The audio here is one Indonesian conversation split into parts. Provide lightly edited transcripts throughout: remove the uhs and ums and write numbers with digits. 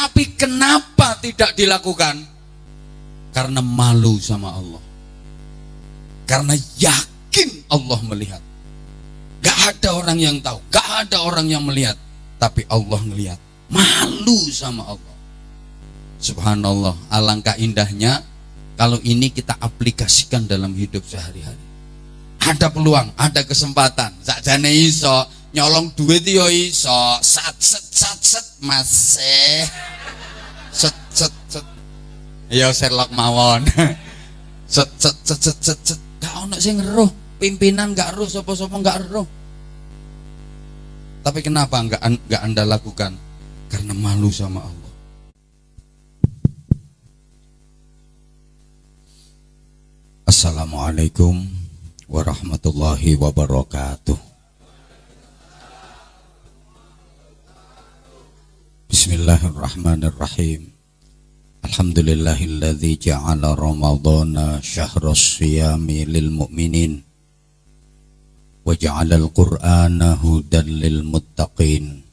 Tapi kenapa tidak dilakukan? Karena malu sama Allah. Karena yakin Allah melihat. Gak ada orang yang tahu, gak ada orang yang melihat, tapi Allah melihat. Malu sama Allah. Subhanallah, alangkah indahnya kalau ini kita aplikasikan dalam hidup sehari-hari. Ada peluang, ada kesempatan. Sakjane iso nyolong duit yo iso, sat masih set ya Sherlock mawon. set gak ono sing ngeruh, pimpinan gak eruh, sapa-sapa gak eruh. Tapi kenapa enggak Anda lakukan? Karena malu sama Allah. Assalamualaikum warahmatullahi wabarakatuh. Bismillahirrahmanirrahim. Alhamdulillahilladzi ja'ala ramadhana syahrus siyami lil mu'minin wa ja'ala al-qur'ana hudan lil muttaqin.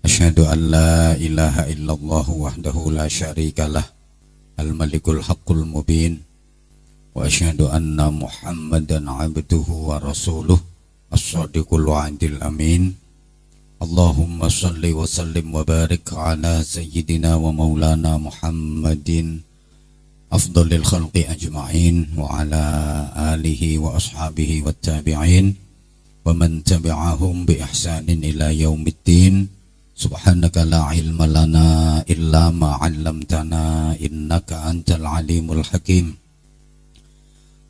Asyhadu an la ilaha illallah wahdahu la syarikalah al-malikul haqqul mubin wa asyhadu anna muhammadan abduhu wa rasuluh as-sadiqul wa'dil amin. Allahumma salli wa sallim wa barik ala sayyidina wa maulana Muhammadin afdalil khalqi ajma'in wa ala alihi wa ashabihi wa tabi'in wa man tabi'ahum bi ihsanin ila yaumiddin. Subhanaka la ilma lana illa ma 'allamtana innaka antal alimul hakim.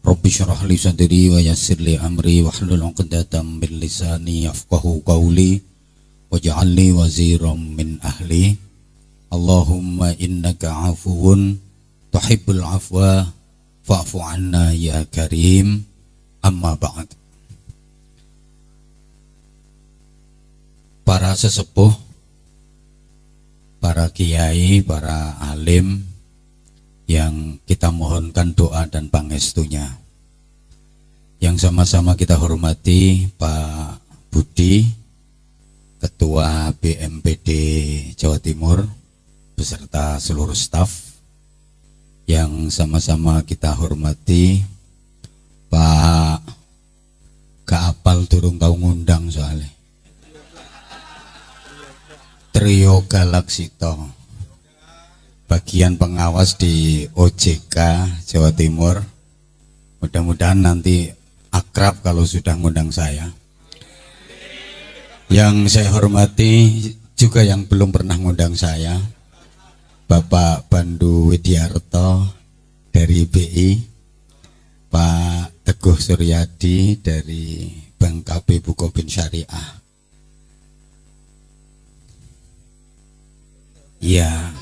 Rabbi syrah li sadri wa yassir li amri wahlul 'uqdatam min lisani yafqahu qawli waj'al li waziran min ahli. Allahumma innaka afuwun tuhibbul afwa fa'fu anna ya karim. Amma ba'd. Para sesepuh, para kiai, para alim yang kita mohonkan doa dan pangestunya, yang sama-sama kita hormati Pak Budi, Ketua BMPD Jawa Timur beserta seluruh staf, yang sama-sama kita hormati Pak Kaapal durung tau ngundang soalnya Trio Galaksito, bagian pengawas di OJK Jawa Timur. Mudah-mudahan nanti akrab kalau sudah ngundang saya. Yang saya hormati juga yang belum pernah ngundang saya, Bapak Bandu Widyarto dari BI, Pak Teguh Suryadi dari Bank KB Bukopin Syariah. Ya,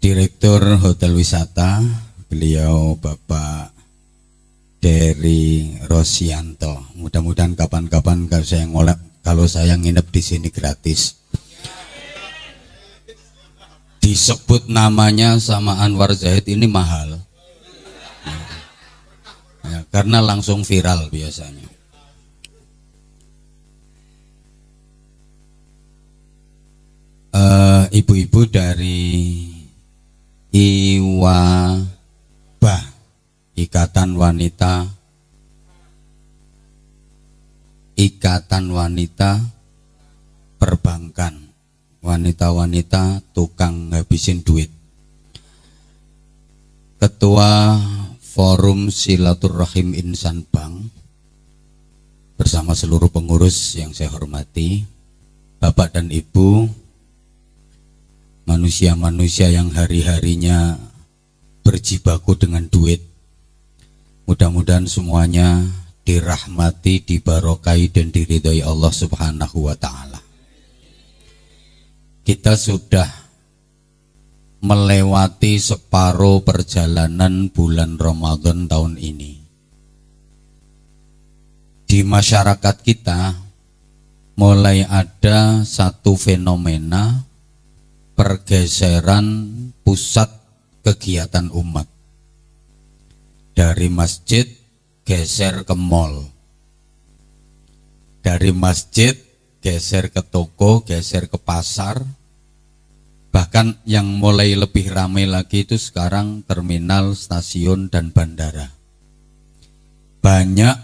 Direktur Hotel Wisata, beliau Bapak dari Rosianto. Mudah-mudahan kapan-kapan kalau saya nginep di sini gratis. Disebut namanya sama Anwar Zahid ini mahal. Ya, karena langsung viral biasanya. Ibu-ibu dari IWABA, Ikatan Wanita Perbankan, wanita-wanita tukang ngabisin duit. Ketua Forum Silaturahim Insan Bank bersama seluruh pengurus yang saya hormati, Bapak dan Ibu, manusia-manusia yang hari-harinya berjibaku dengan duit. Mudah-mudahan semuanya dirahmati, dibarokai dan diridhoi Allah Subhanahu wa ta'ala. Kita sudah melewati separuh perjalanan bulan Ramadan tahun ini. Di masyarakat kita mulai ada satu fenomena pergeseran pusat kegiatan umat. Dari masjid geser ke mall, dari masjid geser ke toko, geser ke pasar. Bahkan yang mulai lebih ramai lagi itu sekarang terminal, stasiun, dan bandara. Banyak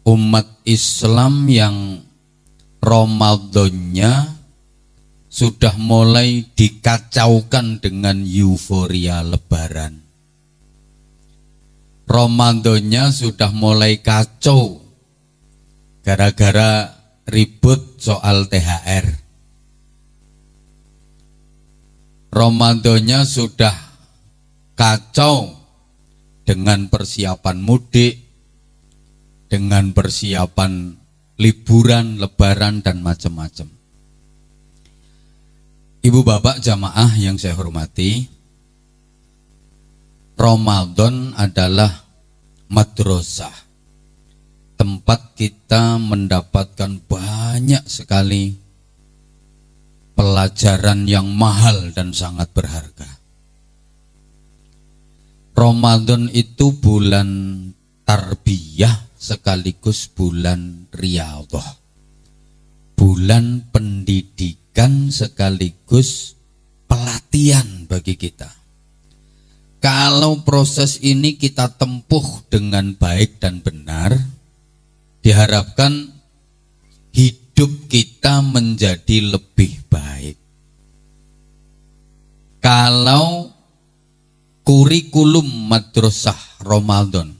umat Islam yang Ramadannya sudah mulai dikacaukan dengan euforia Lebaran. Ramadannya sudah mulai kacau gara-gara ribut soal THR. Ramadannya sudah kacau dengan persiapan mudik, dengan persiapan liburan, lebaran, dan macam-macam. Ibu bapak jamaah yang saya hormati, Ramadan adalah madrasah, tempat kita mendapatkan banyak sekali pelajaran yang mahal dan sangat berharga. Ramadan itu bulan tarbiyah sekaligus bulan riyadhah, bulan pendidikan sekaligus pelatihan bagi kita. Kalau proses ini kita tempuh dengan baik dan benar, diharapkan hidup kita menjadi lebih baik. Kalau kurikulum madrasah Ramadan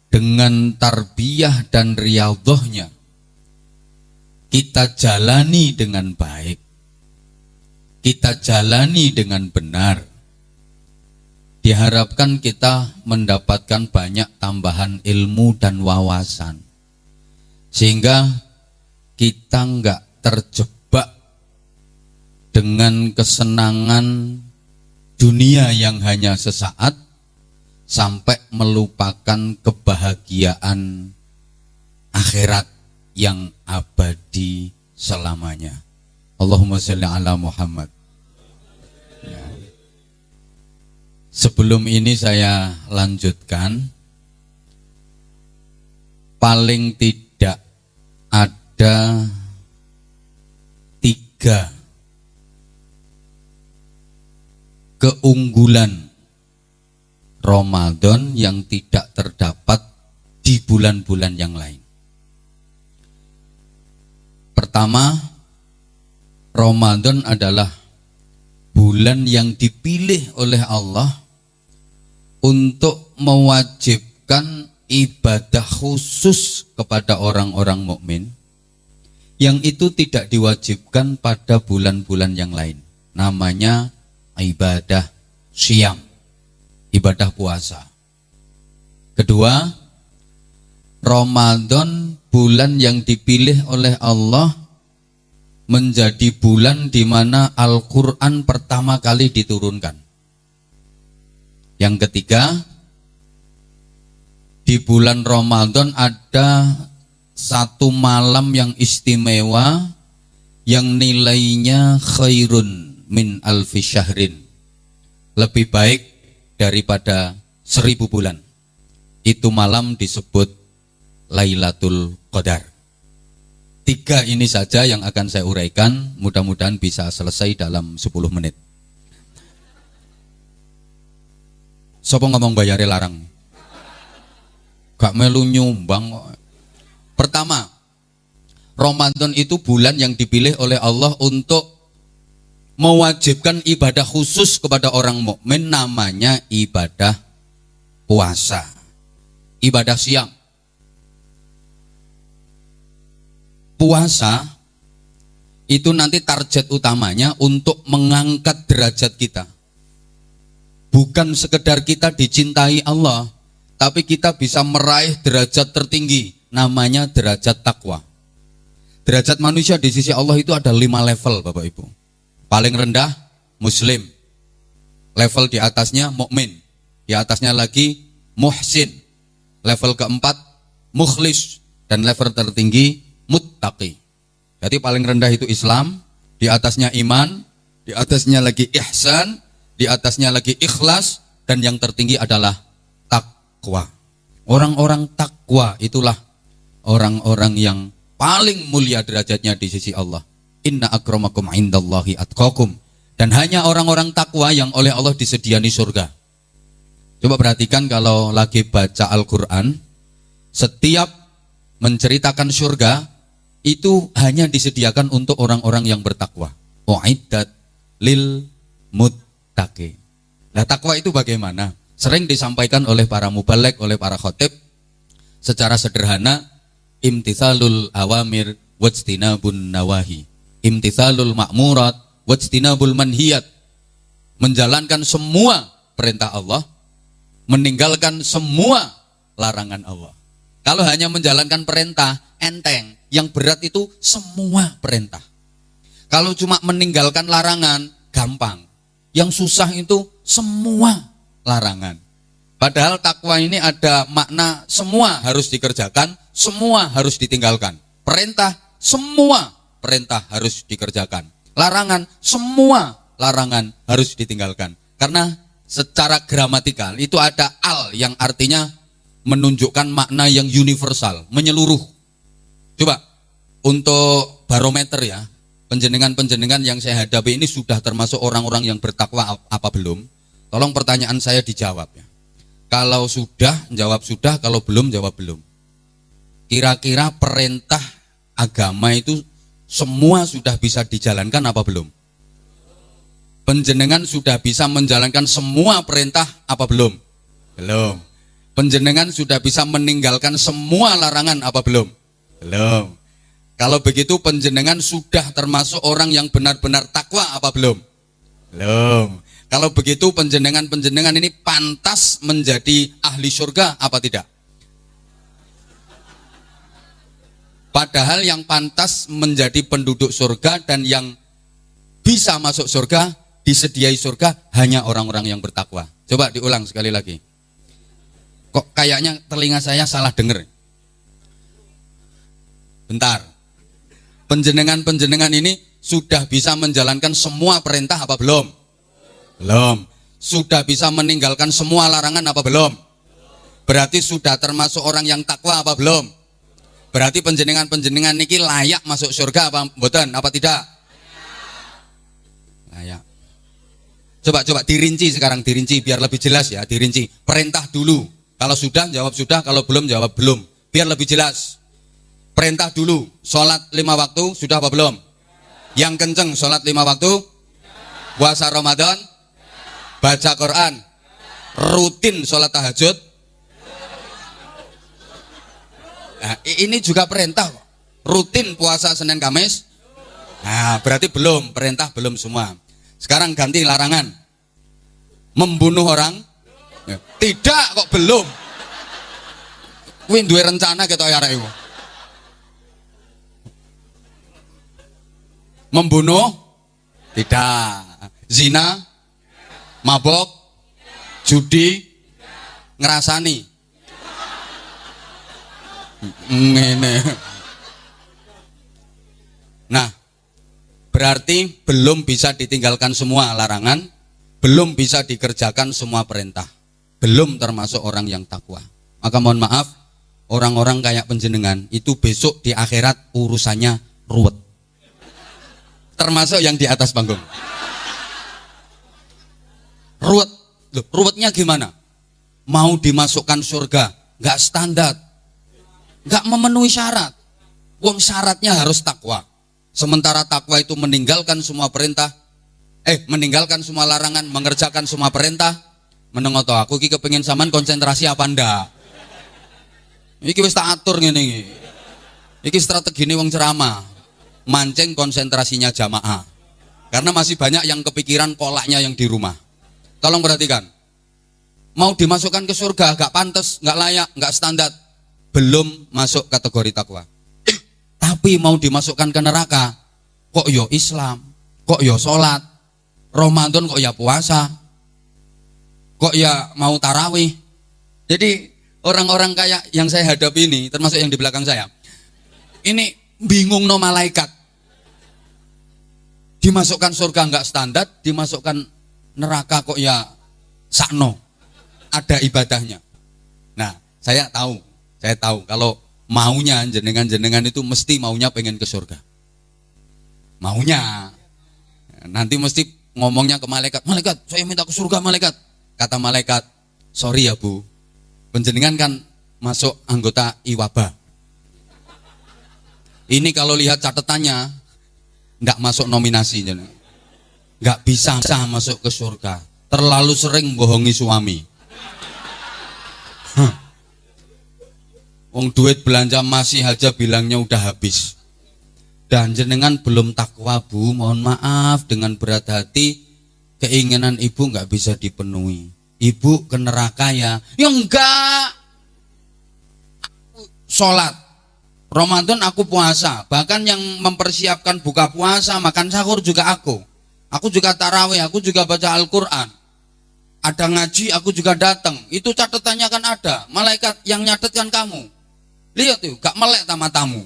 dengan tarbiyah dan riyadhahnya kita jalani dengan baik, kita jalani dengan benar, diharapkan kita mendapatkan banyak tambahan ilmu dan wawasan, sehingga kita enggak terjebak dengan kesenangan dunia yang hanya sesaat sampai melupakan kebahagiaan akhirat yang abadi selamanya. Allahumma sholli ala Muhammad. Sebelum ini saya lanjutkan, paling tidak ada 3 keunggulan Ramadan yang tidak terdapat di bulan-bulan yang lain. Pertama, Ramadan adalah bulan yang dipilih oleh Allah untuk mewajibkan ibadah khusus kepada orang-orang mukmin yang itu tidak diwajibkan pada bulan-bulan yang lain. Namanya ibadah syiyam, ibadah puasa. Kedua, Ramadan bulan yang dipilih oleh Allah menjadi bulan di mana Al-Quran pertama kali diturunkan. Yang ketiga, di bulan Ramadan ada satu malam yang istimewa yang nilainya khairun min alfi syahrin, lebih baik daripada 1000 bulan. Itu malam disebut Lailatul Qadar. 3 ini saja yang akan saya uraikan, mudah-mudahan bisa selesai dalam 10 menit. Sopo ngomong bayare larang? Gak melu nyumbang kok. Pertama, Ramadan itu bulan yang dipilih oleh Allah untuk mewajibkan ibadah khusus kepada orang mukmin, namanya ibadah puasa, ibadah syiyam. Puasa itu nanti target utamanya untuk mengangkat derajat kita. Bukan sekedar kita dicintai Allah, tapi kita bisa meraih derajat tertinggi, namanya derajat takwa. Derajat manusia di sisi Allah itu ada 5 level, Bapak Ibu. Paling rendah muslim, level di atasnya mukmin, di atasnya lagi muhsin, level keempat mukhlis, dan level tertinggi muttaqi. Jadi paling rendah itu Islam, di atasnya iman, di atasnya lagi ihsan, di atasnya lagi ikhlas, dan yang tertinggi adalah takwa. Orang-orang takwa itulah orang-orang yang paling mulia derajatnya di sisi Allah. Inna akramakum indallahi atqakum. Dan hanya orang-orang takwa yang oleh Allah disediani surga. Coba perhatikan kalau lagi baca Al-Quran, setiap menceritakan surga itu hanya disediakan untuk orang-orang yang bertakwa. Uiddat lil muttaqin. Nah, takwa itu bagaimana? Sering disampaikan oleh para mubaligh, oleh para khotib secara sederhana, imtithalul awamir wajtinabun nawahi. Imtithalul ma'murat wajtinabul manhiyat. Menjalankan semua perintah Allah, meninggalkan semua larangan Allah. Kalau hanya menjalankan perintah, enteng. Yang berat itu semua perintah. Kalau cuma meninggalkan larangan, gampang. Yang susah itu semua larangan. Padahal takwa ini ada makna semua harus dikerjakan, semua harus ditinggalkan. Perintah, semua perintah harus dikerjakan. Larangan, semua larangan harus ditinggalkan. Karena secara gramatikal itu ada al yang artinya menunjukkan makna yang universal, menyeluruh. Coba untuk barometer ya, penjenengan-penjenengan yang saya hadapi ini sudah termasuk orang-orang yang bertakwa apa belum? Tolong pertanyaan saya dijawab ya. Kalau sudah, jawab sudah, kalau belum, jawab belum. Kira-kira perintah agama itu semua sudah bisa dijalankan apa belum? Penjenengan sudah bisa menjalankan semua perintah apa belum? Belum. Penjenengan sudah bisa meninggalkan semua larangan apa belum? Belum. Kalau begitu penjenengan sudah termasuk orang yang benar-benar takwa apa belum? Belum. Kalau begitu penjenengan ini pantas menjadi ahli surga apa tidak? Padahal yang pantas menjadi penduduk surga dan yang bisa masuk surga, disediai surga hanya orang-orang yang bertakwa. Coba diulang sekali lagi. Kok kayaknya telinga saya salah dengar? Bentar. Penjenengan ini sudah bisa menjalankan semua perintah apa belum? Belum. Sudah bisa meninggalkan semua larangan apa belum? Berarti sudah termasuk orang yang takwa apa belum? Berarti penjenengan niki layak masuk surga apa mboten? Apa tidak? Layak. Coba dirinci sekarang, dirinci biar lebih jelas ya, dirinci. Perintah dulu. Kalau sudah jawab sudah, kalau belum jawab belum. Biar lebih jelas. Perintah dulu, sholat 5 waktu sudah apa belum? Yang kenceng sholat 5 waktu, puasa Ramadan, baca Quran, rutin sholat tahajud. Nah, ini juga perintah, rutin puasa Senin Kamis. Nah, berarti belum, perintah belum semua. Sekarang ganti larangan, membunuh orang. Tidak kok belum. Kuwi duwe rencana ketok arek iku. Membunuh? Tidak. Zina? Mabok? Judi? Ngerasani? Ngene. Nah, berarti belum bisa ditinggalkan semua larangan, belum bisa dikerjakan semua perintah, belum termasuk orang yang takwa. Maka mohon maaf, orang-orang kayak penjenengan itu besok di akhirat urusannya ruwet. Termasuk yang di atas panggung. Ruwet. Loh, ruwetnya gimana? Mau dimasukkan surga, nggak standar, nggak memenuhi syarat. Wong syaratnya harus takwa. Sementara takwa itu meninggalkan semua perintah, meninggalkan semua larangan, mengerjakan semua perintah. Menengoto aku ki kepengin sampean konsentrasi apa ndak? Iki wis tak atur ngene iki. Iki strategine wong ceramah. Mancing konsentrasinya jamaah. Karena masih banyak yang kepikiran kolaknya yang di rumah. Tolong perhatikan. Mau dimasukkan ke surga gak pantas, gak layak, gak standar, belum masuk kategori takwa. Tapi mau dimasukkan ke neraka, kok yo Islam, kok yo sholat, Ramadan kok ya puasa, kok ya mau tarawih. Jadi orang-orang kayak yang saya hadapi ini, termasuk yang di belakang saya, ini bingung no malaikat. Dimasukkan surga nggak standar, dimasukkan neraka kok ya sakno, ada ibadahnya. Nah, saya tahu kalau Maunya jenengan itu mesti maunya pengen ke surga. Maunya. Nanti mesti ngomongnya ke malaikat, malaikat saya minta ke surga malaikat. Kata malaikat, sorry ya Bu, penjenengan kan masuk anggota IWABA. Ini kalau lihat catatannya, nggak masuk nominasi, nggak bisa masuk ke surga. Terlalu sering bohongi suami. Wong duit belanja masih aja bilangnya udah habis. Dan jenengan belum takwa Bu, mohon maaf dengan berat hati keinginan ibu nggak bisa dipenuhi. Ibu ke neraka ya? Ya enggak. Sholat Ramadan aku puasa, bahkan yang mempersiapkan buka puasa, makan sahur juga aku. Aku juga tarawih, aku juga baca Al-Quran. Ada ngaji, aku juga datang. Itu catatannya kan ada. Malaikat yang nyatet kan kamu. Lihat tuh, gak melek sama tamu.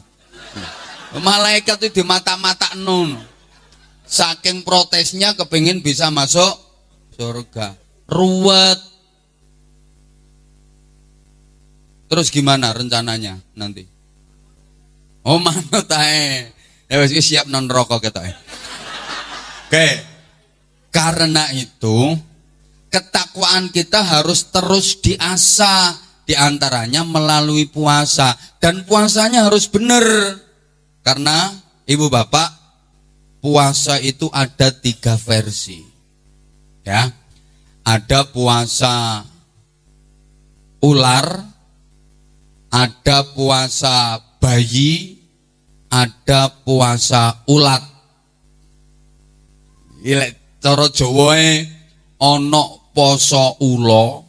Malaikat itu di mata-mata nun. Saking protesnya kepingin bisa masuk surga. Ruwet. Terus gimana rencananya nanti? Oh manut ae. Ya wis siap non rokok ketoke. Oke. Karena itu ketakwaan kita harus terus diasah. Di antaranya melalui puasa, dan puasanya harus benar. Karena ibu bapak, puasa itu ada 3 versi. Ya. Ada puasa ular, ada puasa bayi, ada puasa ulat. Ilek cara Jawae ana poso ula,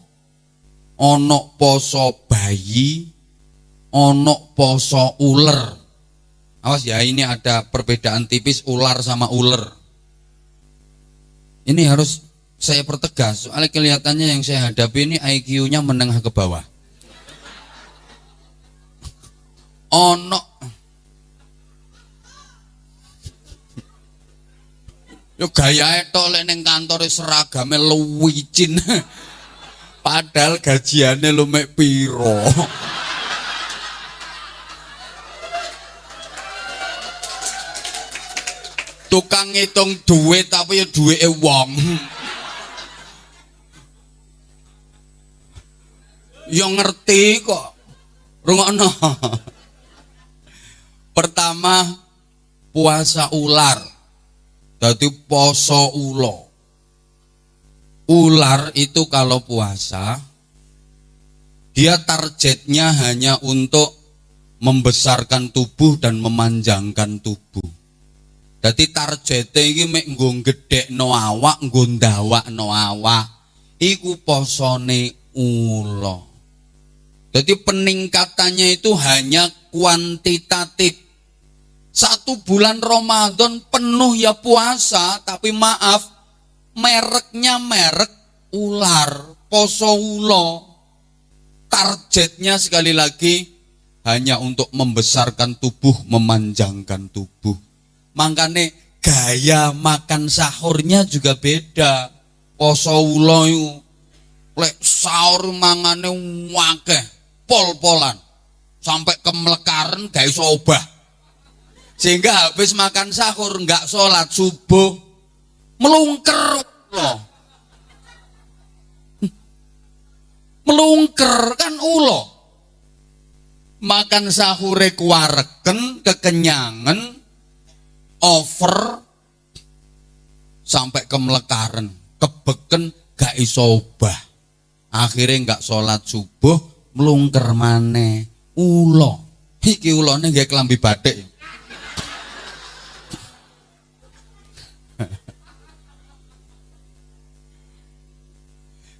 ana poso bayi, ana poso ular. Awas ya, ini ada perbedaan tipis ular sama ular. Ini harus saya pertegas, soalnya kelihatannya yang saya hadapi ini IQ-nya menengah ke bawah. Ono yo gayae tok lek ning kantore seragame luwicin. Padahal gajiane lumek piro. Tukang ngitung duit tapi ya duwike wong. Yo ngerti kok. Rungokno. Pertama puasa ular. Jadi poso ulo. Ular itu kalau puasa dia targetnya hanya untuk membesarkan tubuh dan memanjangkan tubuh. Jadi targetnya ini mek nggo gedhekno awak, nggo ndawakno awak. Iku posone ulo. Jadi peningkatannya itu hanya kuantitatif. 1 bulan Ramadan penuh ya puasa, tapi maaf, mereknya merek ular, poso ulo. Targetnya sekali lagi hanya untuk membesarkan tubuh, memanjangkan tubuh. Makanya gaya makan sahurnya juga beda. Poso ulo itu lek sahur mangane wakeh, pol-polan sampai kemelekaran gak iso obah. Sehingga habis makan sahur enggak sholat subuh melungker loh. Melungker kan ulo. Makan sahure kuareken, kekenyangan, over sampai kemelekaran, kebeken gak iso obah. Akhirnya enggak sholat subuh, melungker maneh. Ulo. Iki ulone nggih kelambi batik.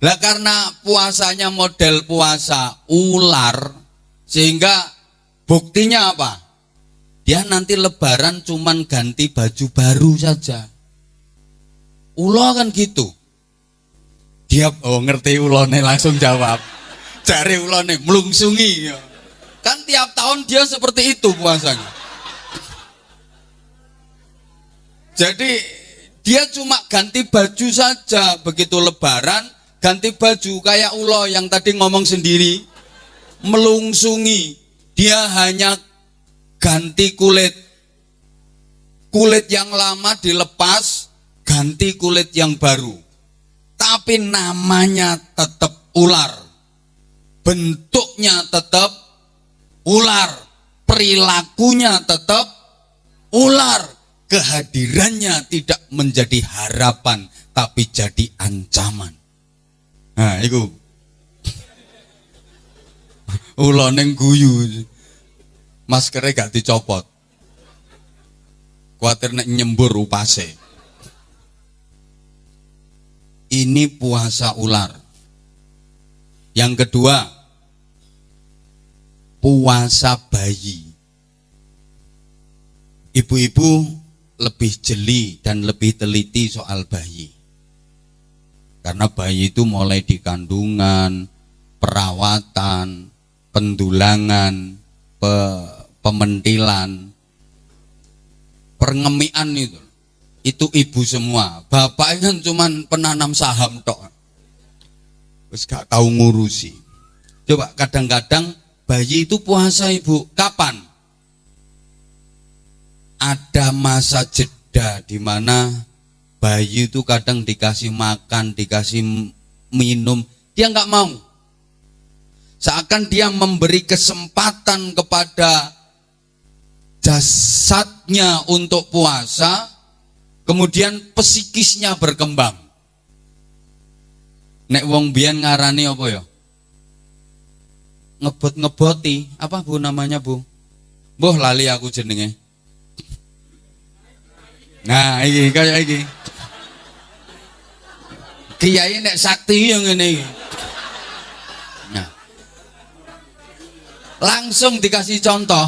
Lah karena puasanya model puasa ular, sehingga buktinya apa? Dia nanti lebaran cuman ganti baju baru saja. Ulo kan gitu. Dia ngerti ulone langsung jawab. Cari ulone melungsungi. Kan tiap tahun dia seperti itu puasanya. Jadi dia cuma ganti baju saja, begitu lebaran ganti baju kayak ulo yang tadi ngomong sendiri, melungsungi. Dia hanya ganti kulit. Kulit yang lama dilepas, ganti kulit yang baru. Tapi namanya tetap ular. Bentuknya tetap ular. Perilakunya tetap ular. Kehadirannya tidak menjadi harapan, tapi jadi ancaman. Nah, itu. Ula neng guyu. Maskernya gak dicopot. Kuatir nek nyembur upase. Ini puasa ular. Yang kedua, puasa bayi. Ibu-ibu lebih jeli dan lebih teliti soal bayi. Karena bayi itu mulai di kandungan, perawatan, pendulangan, pementilan, pengemian itu ibu semua. Bapak kan cuman penanam saham tok. Terus gak tahu ngurusi. Coba kadang-kadang bayi itu puasa ibu. Kapan? Ada masa jeda di mana bayi itu kadang dikasih makan, dikasih minum, dia nggak mau. Seakan dia memberi kesempatan kepada jasadnya untuk puasa, kemudian psikisnya berkembang. Nek wong biyen ngarani apa ya? Ngebot-ngeboti, apa Bu namanya Bu? Mbah lali aku jenenge. Nah, iki kaya iki. Kiai nek sakti yang ngene iki. Nah. Langsung dikasih contoh.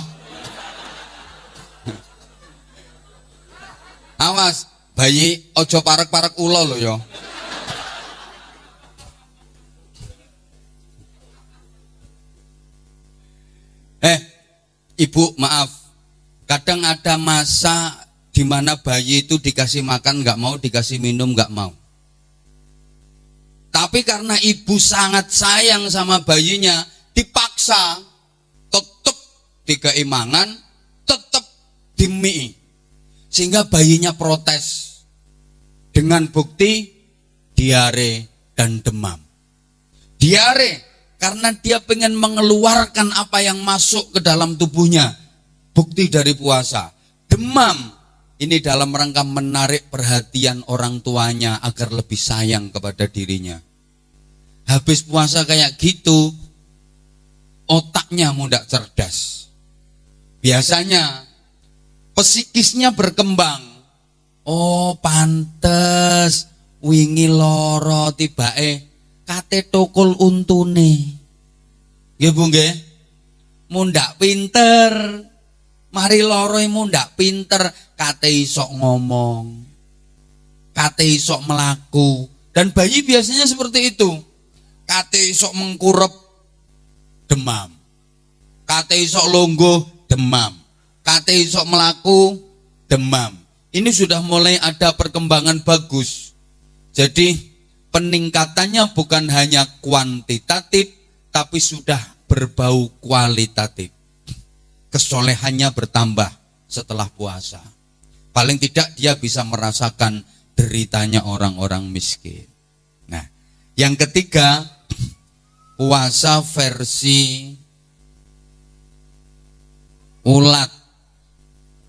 Awas, bayi ojo parek-parek ula lho ya. Ibu maaf. Kadang ada masa di mana bayi itu dikasih makan nggak mau, dikasih minum nggak mau. Tapi karena ibu sangat sayang sama bayinya, dipaksa, tetap dikeimangan, tetap dimi, sehingga bayinya protes dengan bukti diare dan demam. Diare karena dia pengen mengeluarkan apa yang masuk ke dalam tubuhnya, bukti dari puasa. Demam ini dalam rangka menarik perhatian orang tuanya agar lebih sayang kepada dirinya. Habis puasa kayak gitu, otaknya mudah cerdas. Biasanya psikisnya berkembang. Oh pantes, wingi loro tibae kate tokul untune. Nggih Bu nggih. Mundak pinter. Mari loro mundak pinter, kate isok ngomong, kate isok melaku. Dan bayi biasanya seperti itu. Kate isok mengkurep, demam. Kate isok longgo, demam. Kate isok melaku, demam. Ini sudah mulai ada perkembangan bagus. Jadi peningkatannya bukan hanya kuantitatif, tapi sudah berbau kualitatif. Kesolehannya bertambah setelah puasa. Paling tidak dia bisa merasakan deritanya orang-orang miskin. Nah, yang ketiga, puasa versi ulat,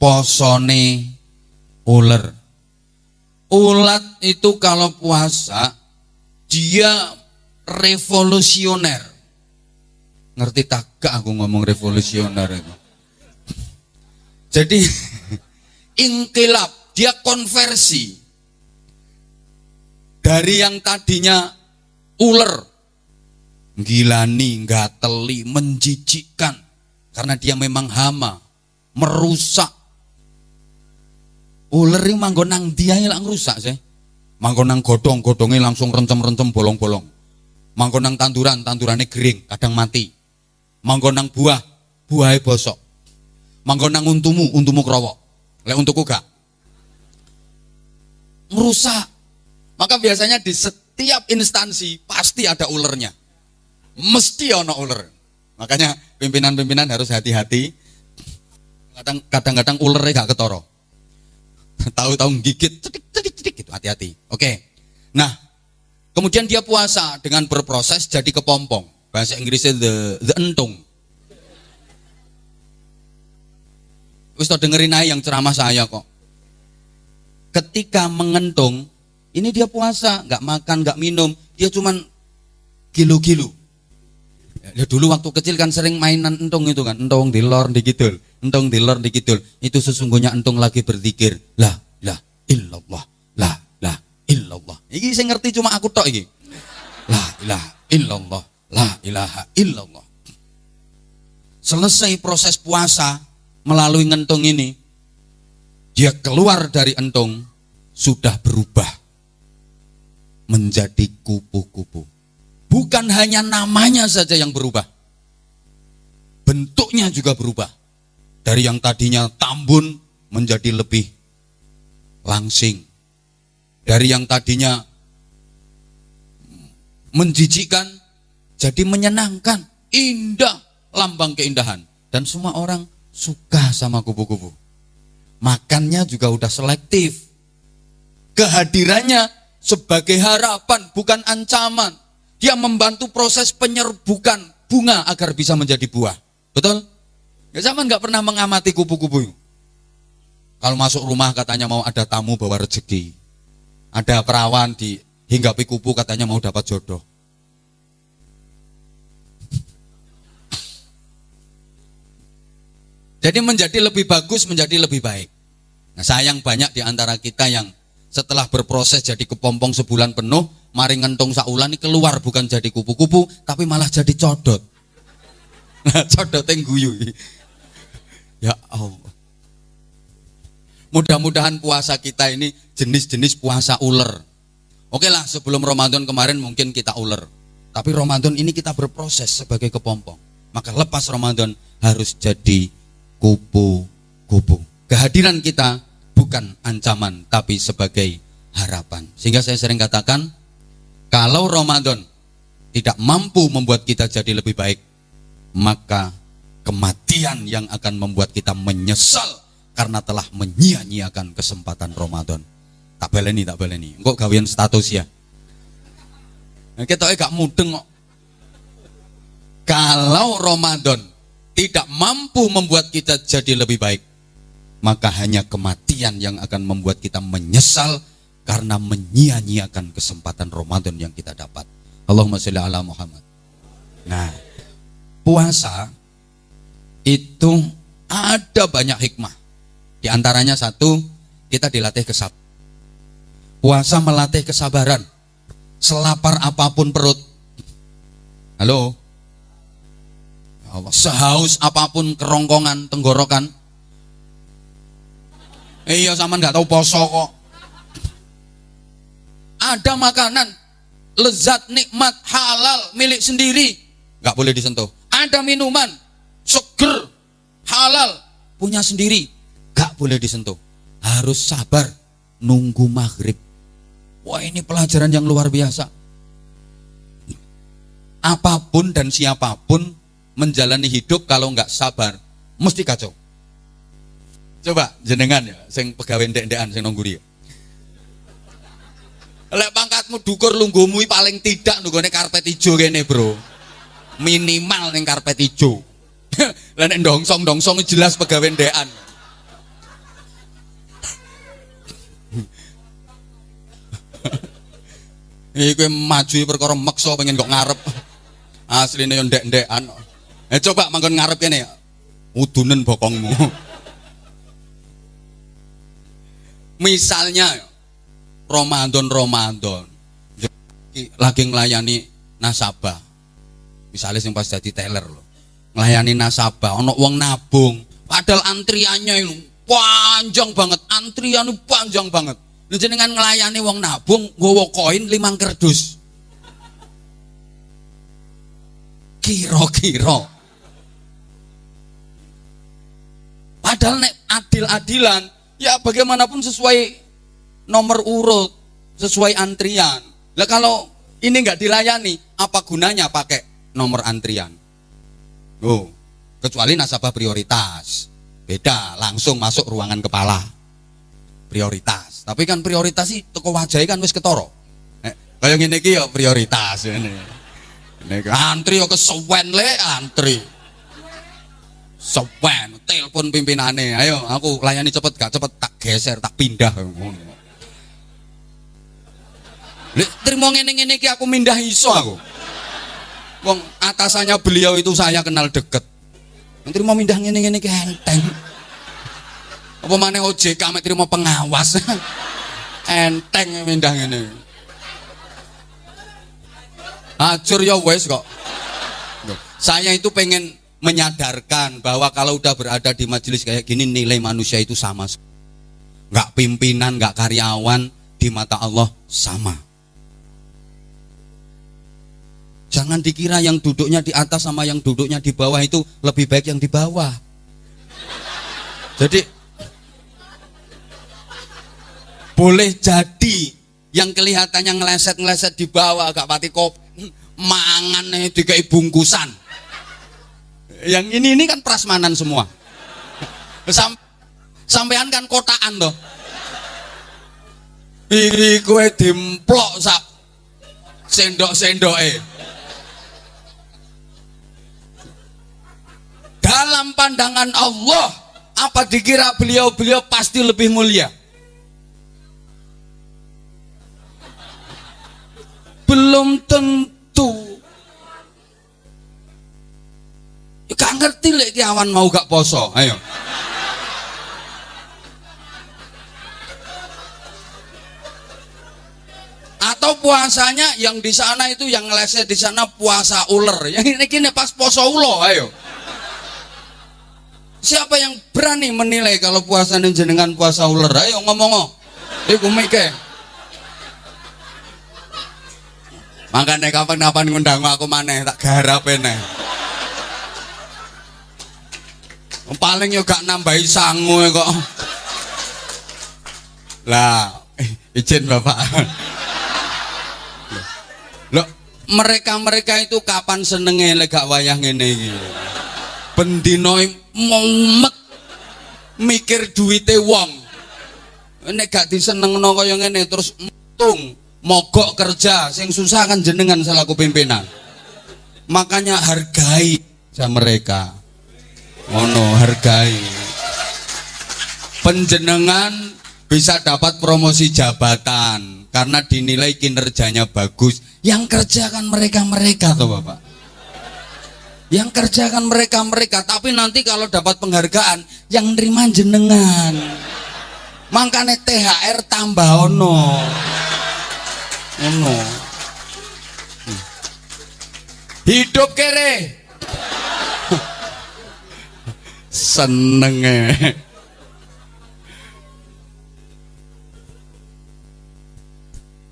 posone ular. Ulat itu kalau puasa dia revolusioner. Ngerti tak aku ngomong revolusioner itu? Jadi inkilab, dia konversi dari yang tadinya ular, gilani, gateli, menjijikkan karena dia memang hama, merusak. Ular ini manggonang dia yang rusak sih. Manggonang godongnya langsung rencem-rencem bolong-bolong. Manggonang tandurannya kering, kadang mati. Manggonang buahnya bosok. Manggonang untumu kerowok. Lek untuku gak. Merusak. Maka biasanya di setiap instansi pasti ada ulernya. Mesti ada uler. Makanya pimpinan-pimpinan harus hati-hati. Kadang-kadang ulernya gak ketoro. Tahu-tahu gigit, cedik gitu, hati-hati. Oke. Nah, kemudian dia puasa dengan berproses jadi kepompong. Bahasa Inggrisnya the entung. Wis tau dengerin aja yang ceramah saya kok. Ketika mengentung, ini dia puasa, nggak makan, nggak minum, dia cuman gilu-gilu. Ya dulu waktu kecil kan sering mainan entung itu kan, entung dilor dikidul, entung dilor dikidul. Itu sesungguhnya entung lagi berzikir, la illallah, la illallah. Iki saya ngerti cuma aku tok iki. La ilaha illallah, la ilaha illallah. Selesai proses puasa melalui entung ini, dia keluar dari entung sudah berubah menjadi kupu-kupu. Bukan hanya namanya saja yang berubah, bentuknya juga berubah. Dari yang tadinya tambun menjadi lebih langsing. Dari yang tadinya menjijikkan jadi menyenangkan, indah, lambang keindahan. Dan semua orang suka sama kupu-kupu. Makannya juga udah selektif. Kehadirannya sebagai harapan, bukan ancaman. Dia membantu proses penyerbukan bunga agar bisa menjadi buah. Betul? Ya zaman nggak pernah mengamati kupu-kupu. Kalau masuk rumah katanya mau ada tamu bawa rezeki. Ada perawan dihinggapi kupu katanya mau dapat jodoh. Jadi menjadi lebih bagus, menjadi lebih baik. Nah, sayang banyak di antara kita yang setelah berproses jadi kepompong sebulan penuh, mari ngentung saulan ini keluar bukan jadi kupu-kupu, tapi malah jadi codot. Codot yang guyu. Ya Allah. Mudah-mudahan puasa kita ini jenis-jenis puasa ular. Oke lah, sebelum Ramadan kemarin mungkin kita ular. Tapi Ramadan ini kita berproses sebagai kepompong. Maka lepas Ramadan harus jadi kupu-kupu. Kehadiran kita bukan ancaman tapi sebagai harapan. Sehingga saya sering katakan, kalau Ramadan tidak mampu membuat kita jadi lebih baik, maka kematian yang akan membuat kita menyesal karena telah menyia-nyiakan kesempatan Ramadan. Tak baleni. Engkau gawian status ya. Nah, kita gak mudeng kok. Kalau Ramadan tidak mampu membuat kita jadi lebih baik, maka hanya kematian yang akan membuat kita menyesal karena menyia-nyiakan kesempatan Ramadan yang kita dapat. Allahumma sholli ala Muhammad. Nah, puasa itu ada banyak hikmah. Di antaranya satu, kita dilatih kesabaran. Puasa melatih kesabaran. Selapar apapun perut. Halo? Ya Allah, sehaus apapun kerongkongan, tenggorokan. Iya, sama nggak tahu poso kok. Ada makanan lezat, nikmat, halal, milik sendiri, nggak boleh disentuh. Ada minuman seger, halal, punya sendiri, nggak boleh disentuh. Harus sabar nunggu maghrib. Wah, ini pelajaran yang luar biasa. Apapun dan siapapun menjalani hidup kalau nggak sabar mesti kacau. Coba jenengan ya, sing pegawai ndek-ndekan sing nongguri. Lek pangkatmu dukur lungguhmu paling tidak nunggone karpet ijo kene, Bro. Minimal ning karpet ijo. Lah nek ndongsong-ndongsong jelas pegawai ndekan. Iku maju perkara meksa pengen kok ngarep. Asline yo ndek-ndekan. Coba manggon ngarep kene ya. Udunen bokongmu. Misalnya Ramadan lagi nglayani nasabah. Misalnya sing pas jadi teller loh. Nglayani nasabah, ono wong nabung, padahal antriannya itu panjang banget, antriannya panjang banget. Lu jenengan nglayani wong nabung, nggawa koin 5 kerdus. Kira-kira. Padahal nek adil-adilan, ya bagaimanapun sesuai nomor urut, sesuai antrian. Lah kalau ini nggak dilayani, apa gunanya pakai nomor antrian? Oh, kecuali nasabah prioritas. Beda, langsung masuk ruangan kepala. Prioritas. Tapi kan prioritas sih toko wajahe kan wis ketara. Kaya ngene iki ya prioritas ngene. Nek antri yo kesuwen le antri. Sewen telepon pimpinane. Ayo aku layani cepet gak cepet tak geser tak pindah ngono. Lek trimo ngene-ngene iki aku mindah iso aku. Wong atasannya beliau itu saya kenal deket. Nanti mau mindah ngene-ngene iki enteng. Apa maneh OJK mek trimo pengawas. Enteng mindah ngene. Ajur ya wes kok. Saya itu pengen menyadarkan bahwa kalau udah berada di majelis kayak gini nilai manusia itu sama. Enggak pimpinan, enggak karyawan, di mata Allah sama. Jangan dikira yang duduknya di atas sama yang duduknya di bawah itu lebih baik yang di bawah. Jadi boleh jadi yang kelihatannya ngeleset-ngeleset di bawah agak pati kop mangan dikai bungkusan. Yang ini kan prasmanan semua. Sampean kan kotaan toh. Iki kowe dimplok sak sendok-sendoke. Dalam pandangan Allah, apa dikira beliau-beliau pasti lebih mulia? Belum tentu. Gak ngerti lek ki awan mau gak poso. Ayo. Atau puasanya yang di sana itu yang ngeleset di sana puasa ular. Yang ini pas poso ulo. Ayo. Siapa yang berani menilai kalau puasanya jenengan puasa ular? Ayo ngomong. Iku mikir. Makanya kapan-kapan ngundang aku maneh tak garap eneh. Paling yo gak nambahi sangu kok. Lah, izin Bapak. Loh, mereka-mereka itu kapan senenge lek gak wayah ngene iki. Bendino mumet mikir duwite wong. Nek gak disenengno kaya ngene terus untung mogok kerja sing susah kan jenengan selaku pimpinan. Makanya hargai sama mereka. Ngono, hargai. Penjenengan bisa dapat promosi jabatan karena dinilai kinerjanya bagus. Yang kerja kan mereka-mereka toh Bapak. Yang kerja kan mereka-mereka, tapi nanti kalau dapat penghargaan yang nerima jenengan. Makanya THR tambah ono. Ono. Hidup kere. Senenge.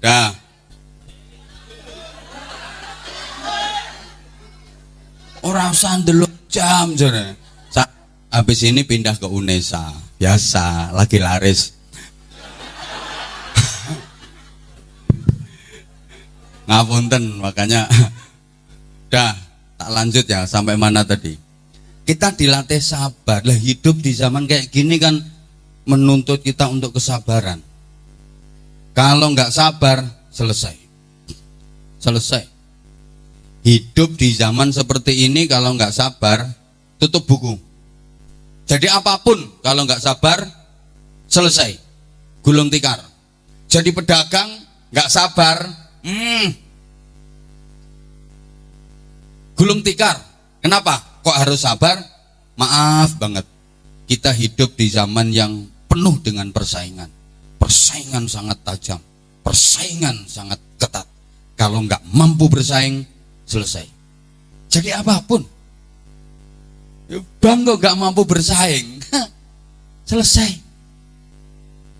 Dah. Orang usah ndelok jam jane. Habis ini pindah ke UNESA. Biasa, lagi laris. Ngapunten, makanya dah tak lanjut ya sampai mana tadi. Kita dilatih sabar. Lah hidup di zaman kayak gini kan menuntut kita untuk kesabaran. Kalau nggak sabar, selesai. Selesai. Hidup di zaman seperti ini kalau nggak sabar, tutup buku. Jadi apapun kalau nggak sabar, selesai. Gulung tikar. Jadi pedagang nggak sabar, gulung tikar. Kenapa? Kok harus sabar? Maaf banget. Kita hidup di zaman yang penuh dengan persaingan. Persaingan sangat tajam. Persaingan sangat ketat. Kalau nggak mampu bersaing, selesai. Jadi apapun. Bang kok nggak mampu bersaing, selesai.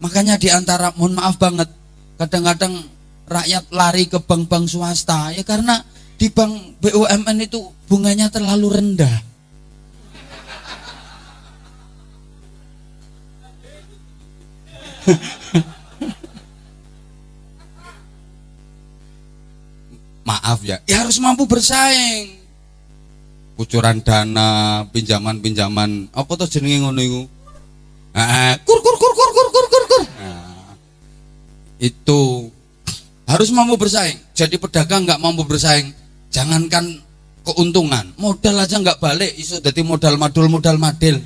Makanya diantara, mohon maaf banget, kadang-kadang rakyat lari ke bank-bank swasta ya karena di bank BUMN itu bunganya terlalu rendah. Maaf ya, ya harus mampu bersaing. kucuran dana, pinjaman-pinjaman, apa tuh jenenge ngono iku? Kur kur kur kur kur kur kur kur. Nah, itu harus mampu bersaing. Jadi pedagang nggak mampu bersaing, jangankan keuntungan, modal aja nggak balik, iso dadi modal madul modal madil.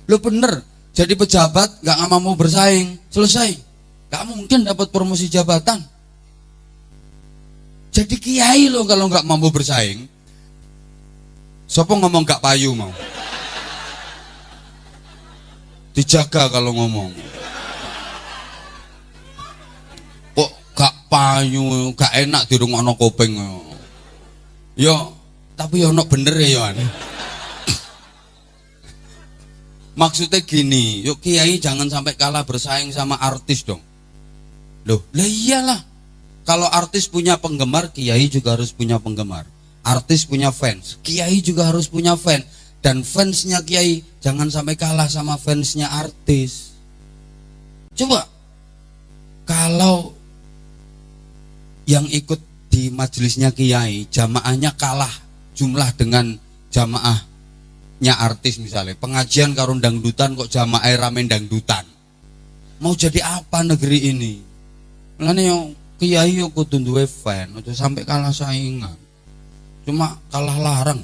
Lo bener, jadi pejabat nggak mampu bersaing, selesai, nggak mungkin dapat promosi jabatan. Jadi kiai lo kalau nggak mampu bersaing, sopo ngomong gak payu mau, dijaga kalau ngomong. Kok gak payu, gak enak dirungokno kuping. Yo, tapi yo ono bener ya an. Maksudnya gini, yuk kiai jangan sampai kalah bersaing sama artis dong. Loh, lah iyalah. Kalau artis punya penggemar, kiai juga harus punya penggemar. Artis punya fans, kiai juga harus punya fans. Dan fansnya kiai jangan sampai kalah sama fansnya artis. Coba, kalau yang ikut di majelisnya kiai, jamaahnya kalah jumlah dengan jamaahnya artis misalnya. Pengajian karo dangdutan kok jamaah rame dangdutan. Mau jadi apa negeri ini? Mulane yo kiai yo kudu duwe fan, aja sampai kalah saingan. Cuma kalah larang.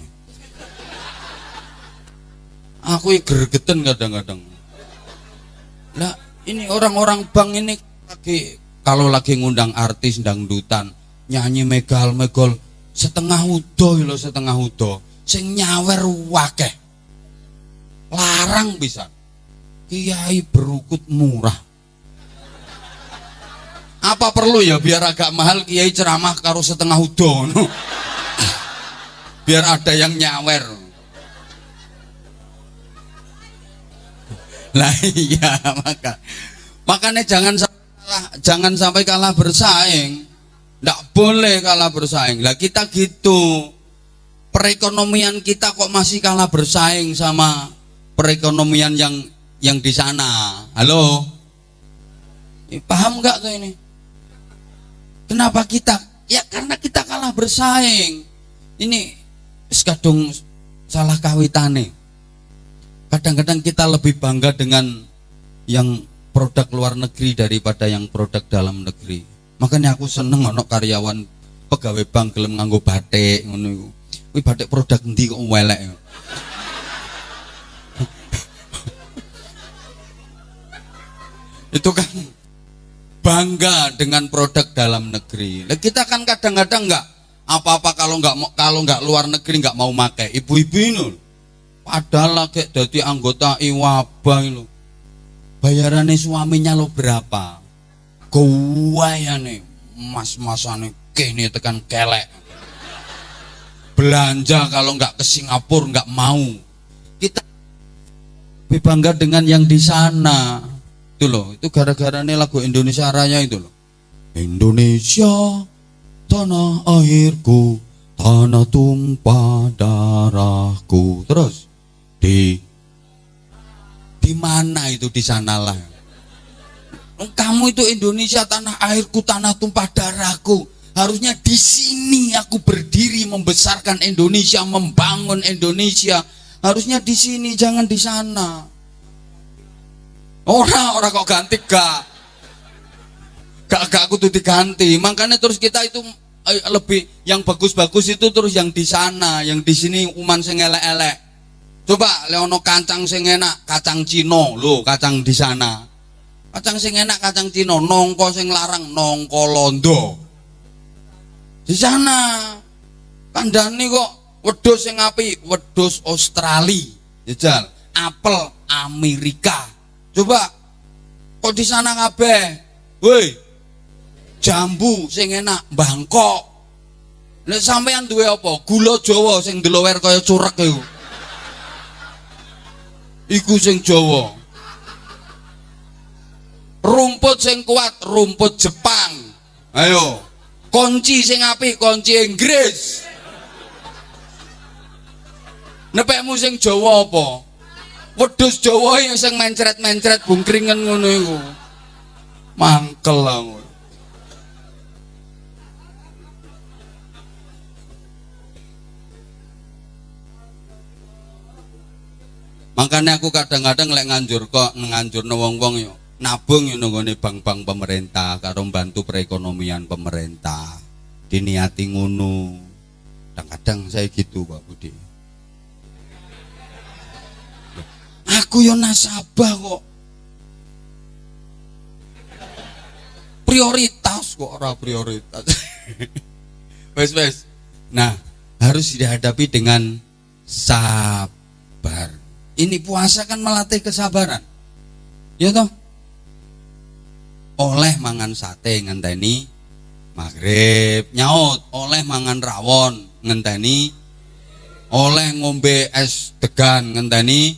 Aku gregeten kadang-kadang. Lah ini orang-orang bank ini kalau lagi ngundang artis dangdutan, nyanyi megal-megol setengah udo lho, setengah udo. Sing nyawer wakeh. Larang bisa. Kiai berukut murah. Apa perlu ya biar agak mahal kiai ceramah karo setengah udo no? Biar ada yang nyawer. Lah iya, makanya jangan sampai kalah bersaing. Nggak boleh kalah bersaing. Lah kita gitu, perekonomian kita kok masih kalah bersaing sama perekonomian yang di sana. Halo, paham nggak tuh ini? Kenapa kita? Ya karena kita kalah bersaing. Ini sekadung salah kawitane. Kadang-kadang kita lebih bangga dengan yang produk luar negeri daripada yang produk dalam negeri. Makanya aku seneng ono karyawan pegawai bank gelem nganggo batik ngono iku. Kuwi batik produk endi kok elek. Itu kan bangga dengan produk dalam negeri. Nah, kita kan kadang-kadang enggak apa-apa kalau enggak luar negeri enggak mau pakai. Ibu-ibu ini padahal lagi dadi anggota IWABA lho. Bayarannya suaminya lo berapa? Gawayane mas-masane kene tekan kelek. Belanja kalau enggak ke Singapura enggak mau. Kita lebih bangga dengan yang di sana. Itu loh, itu gara-gara nih lagu Indonesia Raya itu loh. Indonesia, tanah airku, tanah tumpah darahku. Terus di mana itu di sanalah. Kamu itu Indonesia, tanah airku, tanah tumpah darahku. Harusnya di sini aku berdiri membesarkan Indonesia, membangun Indonesia. Harusnya di sini, jangan di sana. Orang kok ganti gak aku tuh diganti. Makanya terus kita itu lebih yang bagus-bagus itu terus yang di sana, yang di sini uman sing elek-elek. Coba leono kacang sing enak, kacang Cino lho, kacang di sana. Kacang sing enak kacang Cino, nongko sing larang nongko Londo. Di sana kandhane kok wedhus sing apik, wedhus Australia. Jajal, apel Amerika. Coba kok di sana kabeh. Woi. Jambu sing enak Bangkok. Nek sampean duwe apa? Gula Jawa sing delower kaya curek iku. Iku sing Jawa. Rumput sing kuat, rumput Jepang. Ayo. Kunci sing apik, kunci Inggris. Nepekmu sing Jawa apa? Wedhus Jawa yang sing mencret-mencret bungkringan ngono iku. Mangkel lah ngono. Makanya aku kadang-kadang lek nganjurno wong-wong yo nabung yo nggone bank-bank pemerintah karo bantu perekonomian pemerintah. Diniati ngono. Kadang-kadang saya gitu Pak Budi. Aku yo nasabah kok. Prioritas kok ora prioritas. Wes. Nah, harus dihadapi dengan sabar. Ini puasa kan melatih kesabaran. Ya toh? Oleh mangan sate ngenteni maghrib, nyaut, oleh mangan rawon ngenteni, oleh ngombe es degan ngenteni,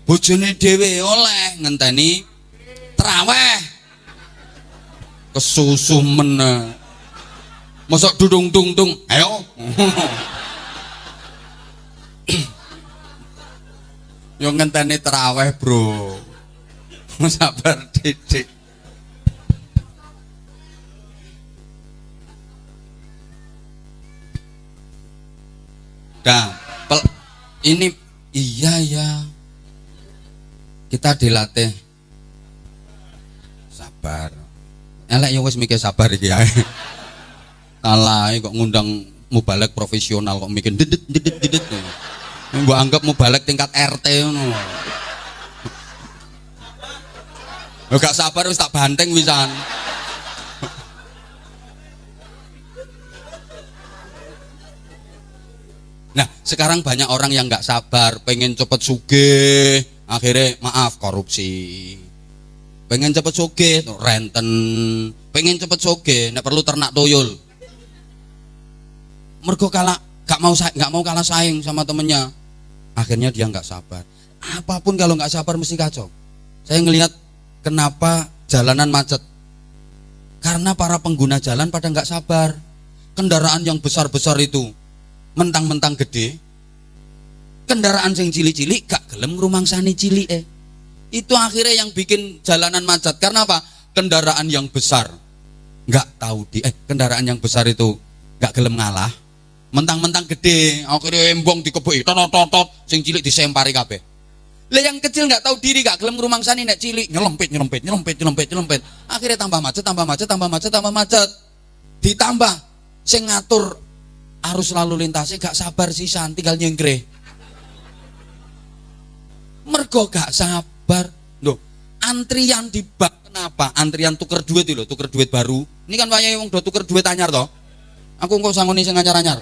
bojone dhewe oleh ngenteni traweh. Kesusu men. Mosok dudung-dung, ayo. Yo ngenteni traweh, Bro. Sabar didik. Nah, ini iya ya. Kita dilatih sabar. Elek yo wis mikir sabar iki ae. Kalah kok ngundang mubalek profesional kok mikir dedet. Mbok anggap mubalek tingkat RT ngono. Yo gak sabar wis tak banteng wisan. Nah, sekarang banyak orang yang nggak sabar, pengen cepet sugih, akhirnya maaf korupsi. Pengen cepet sugih, renten. Pengen cepet sugih, nggak perlu ternak tuyul. Mergo kalah, nggak mau kalah saing sama temennya. Akhirnya dia nggak sabar. Apapun kalau nggak sabar mesti kacau. Saya ngelihat kenapa jalanan macet. Karena para pengguna jalan pada nggak sabar. Kendaraan yang besar-besar itu mentang-mentang gede, kendaraan sing cilik-cilik gak gelem ngrumangsani cilik itu akhirnya yang bikin jalanan macet. Karena apa? Kendaraan yang besar nggak tahu kendaraan yang besar itu gak gelem ngalah, mentang-mentang gede akhirnya embong dikebeki totot sing cilik disempari kabeh. Lah yang kecil nggak tahu diri gak gelem ngrumangsani nek cilik nyelempit akhirnya tambah macet. Ditambah sing ngatur arus lalu lintasnya gak sabar sisan, tinggal nyengkre. Mergo gak sabar. Loh, antrian di bank kenapa? Antrian tuker duit itu loh, tuker duit baru. Ini kan wayahe wong do tuker duit anyar toh. Aku kok sangoni sing anyar-anyar.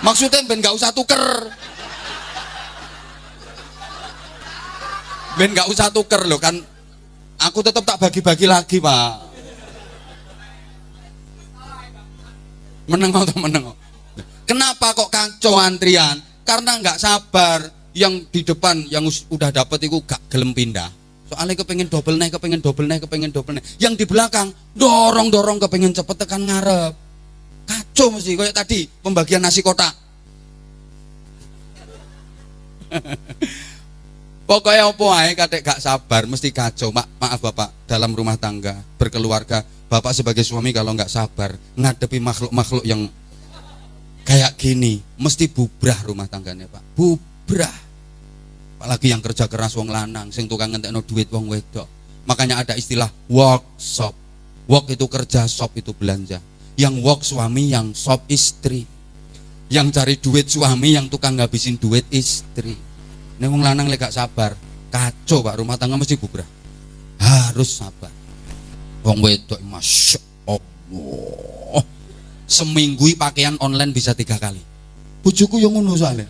Maksudnya ben gak usah tuker. Ben gak usah tuker loh kan. Aku tetap tak bagi-bagi lagi, Pak. Meneng atau meneng. Kenapa kok kacau antrian? Karena nggak sabar. Yang di depan yang udah dapet itu gak gelem pindah. Soalnya kepengen double naik. Yang di belakang dorong kepengen cepet tekan ngarep. Kacau mesti kayak tadi pembagian nasi kotak. Pokoknya apa ae kadek gak sabar mesti kacau. Maaf Bapak, dalam rumah tangga, berkeluarga, Bapak sebagai suami kalau nggak sabar ngadepi makhluk-makhluk yang kayak gini mesti bubrah rumah tangganya Pak, bubrah. Apalagi yang kerja keras wong lanang sing tukang ngentekno duit wong wedok. Makanya ada istilah workshop. Work itu kerja, shop itu belanja. Yang work suami, yang shop istri. Yang cari duit suami, yang tukang ngabisin duit istri. Nek wong lanang lek gak sabar kacau Pak, rumah tangga mesti bubrah. Harus sabar. Wong wedok masya Allah seminggu pakaian online bisa 3 kali. Bojoku yang ngono soalnya.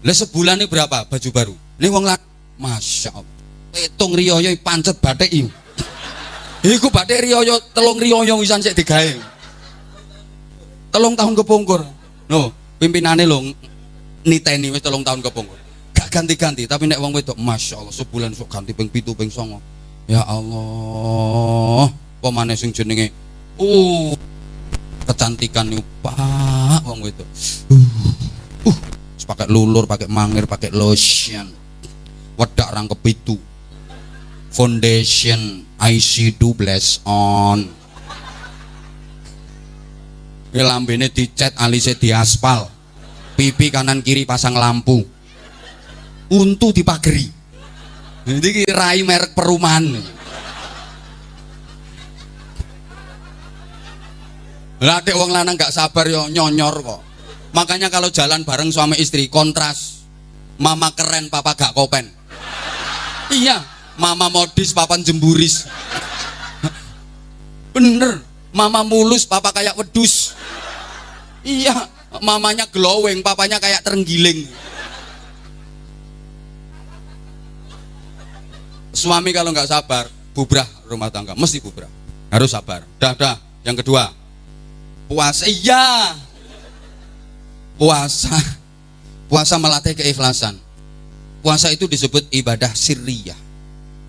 Lah sebulan ini berapa baju baru? Ini wong lanang masya Allah. Hitung riyoyo pancet batik iku. Iku batik riyoyo 3 riyoyo wisan sik digawe. 3 tahun kepungkur. Loh, pimpinane lho niteni wis 3 tahun kepungkur. Gak ganti-ganti, tapi nek wong wedok masya Allah sebulan sok ganti ping 7 ping 9. Ya Allah. Pemane sing jenenge kecantikan niku Pak wong wedok. Pakai lulur, pakai mangir, pakai lotion. Wedak rang kepitu. Foundation IC2 blast on. Ki lambene dicet, alise diaspal. pipi kanan kiri pasang lampu, untu dipageri. Ini rai merek perumahan. Lah dek wong lanang gak sabar yo nyonyor kok. Makanya kalau jalan bareng suami istri kontras. Mama keren, papa gak kopen. Iya, mama modis, papa jemburis. Bener, mama mulus, papa kayak wedus. Iya, mamanya glowing, papanya kayak terenggiling. Suami kalau nggak sabar, bubrah rumah tangga, mesti bubrah. Harus sabar. Dah. Yang kedua, puasa. Iya, puasa melatih keikhlasan. Puasa itu disebut ibadah sirriyah,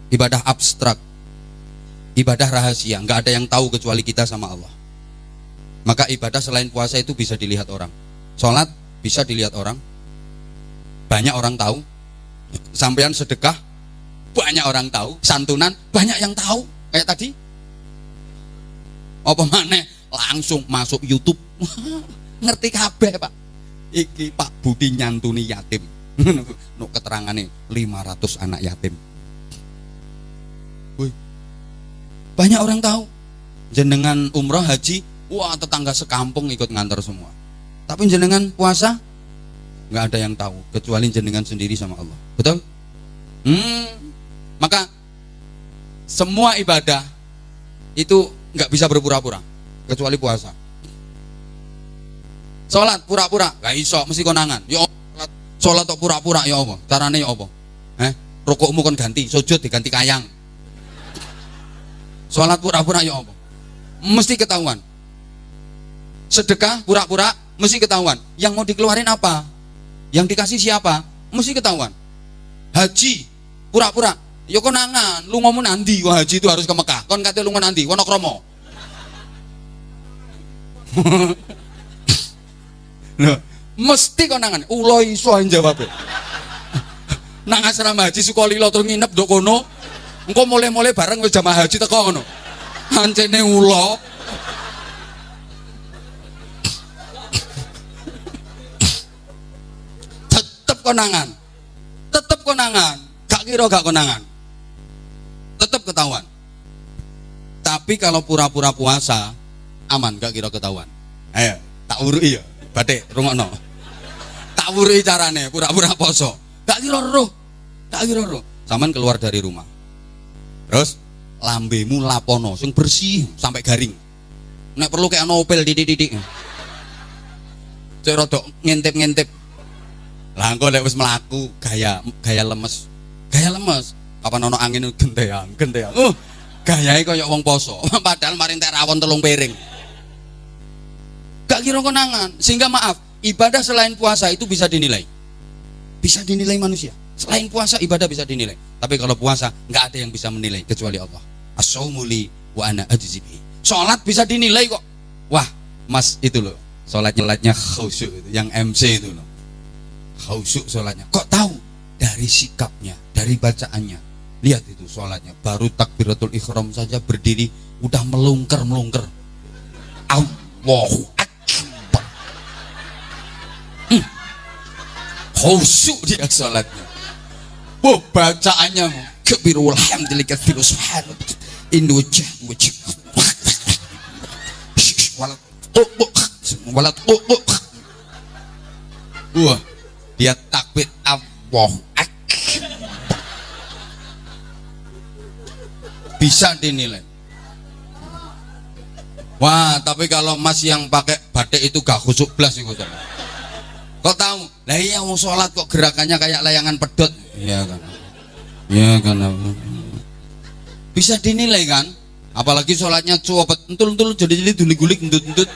ibadah abstrak, ibadah rahasia. Nggak ada yang tahu kecuali kita sama Allah. Maka ibadah selain puasa itu bisa dilihat orang. Sholat bisa dilihat orang, banyak orang tahu. Sampean sedekah, banyak orang tahu. Santunan, banyak yang tahu. Kayak tadi, apa maneh langsung masuk YouTube. Ngerti kabeh Pak. Iki Pak Budi nyantuni yatim. Nuk keterangane 500 anak yatim. Woi, banyak orang tahu. Jenengan umroh haji, wah tetangga sekampung ikut ngantar semua. Tapi jenengan puasa, nggak ada yang tahu kecuali jenengan sendiri sama Allah. Betul? Maka semua ibadah itu nggak bisa berpura-pura kecuali puasa. Sholat pura-pura, nggak iso, mesti konangan. Ya sholat kok pura-pura ya apa? Carane ya apa? Rukukmu kon ganti, sujud diganti kayang. Sholat pura-pura ya apa? Mesti ketahuan. Sedekah pura-pura mesti ketahuan. Yang mau dikeluarin apa? Yang dikasih siapa? Mesti ketahuan. Haji pura-pura, ya konangan. Lu ngomong nanti, wah haji itu harus ke Mekah. Kon kate lu nanti, Wonokromo. Loh, mesti konangan. Ulo iso jawab. Nang asrama haji Sukolilo terus nginep ndok kono. Engko mulai-mulai bareng wis jamaah haji teko ngono. Ancene ulo. Tetep konangan. Tetep konangan. Gak kira gak konangan. Tetep ketahuan. Tapi kalau pura-pura puasa aman, gak kira ketahuan. Ayo, tak urui ya. Batik rungokno. Tak urui carane pura-pura poso. Gak kira roh. Gak kira roh. Saman keluar dari rumah. Terus lambemu lapono sing bersih sampai garing. Nek perlu kayak nopel didik-didik. Cek rodok ngintip-ngintip. Lah engko lek wis mlaku gaya lemes. Gaya lemes. Kapan ono angin genteang. Gayae kaya wong poso. Padahal maring tek rawon 3 piring. Gak kira konangan. Sehingga maaf, ibadah selain puasa itu bisa dinilai. Bisa dinilai manusia. Selain puasa ibadah bisa dinilai. Tapi kalau puasa nggak ada yang bisa menilai kecuali Allah. As-shaumu li wa ana ajzi bihi. Salat bisa dinilai kok. Wah, Mas itu loh. Salatnya khusyuk itu, yang MC itu loh. Khusyuk salatnya. Kok tahu? Dari sikapnya, dari bacaannya. Lihat itu salatnya. Baru takbiratul ihram saja berdiri udah melungker-melungker. Allahu akbar. Khusyuk dia salatnya. Oh, bacaannya kabirul hamdillah katsirun subhanallah inna wajh walat wah dia takbir Allahu akbar. Bisa dinilai. Wah, tapi kalau Mas yang pakai batik itu gak khusyuk blas itu. Kok tahu? Lah iya mau sholat kok gerakannya kayak layangan pedot. Iya kan. Iya kan. Bisa dinilai kan? Apalagi sholatnya cuopet, entul-entul jadi duli-gulik entut-entut.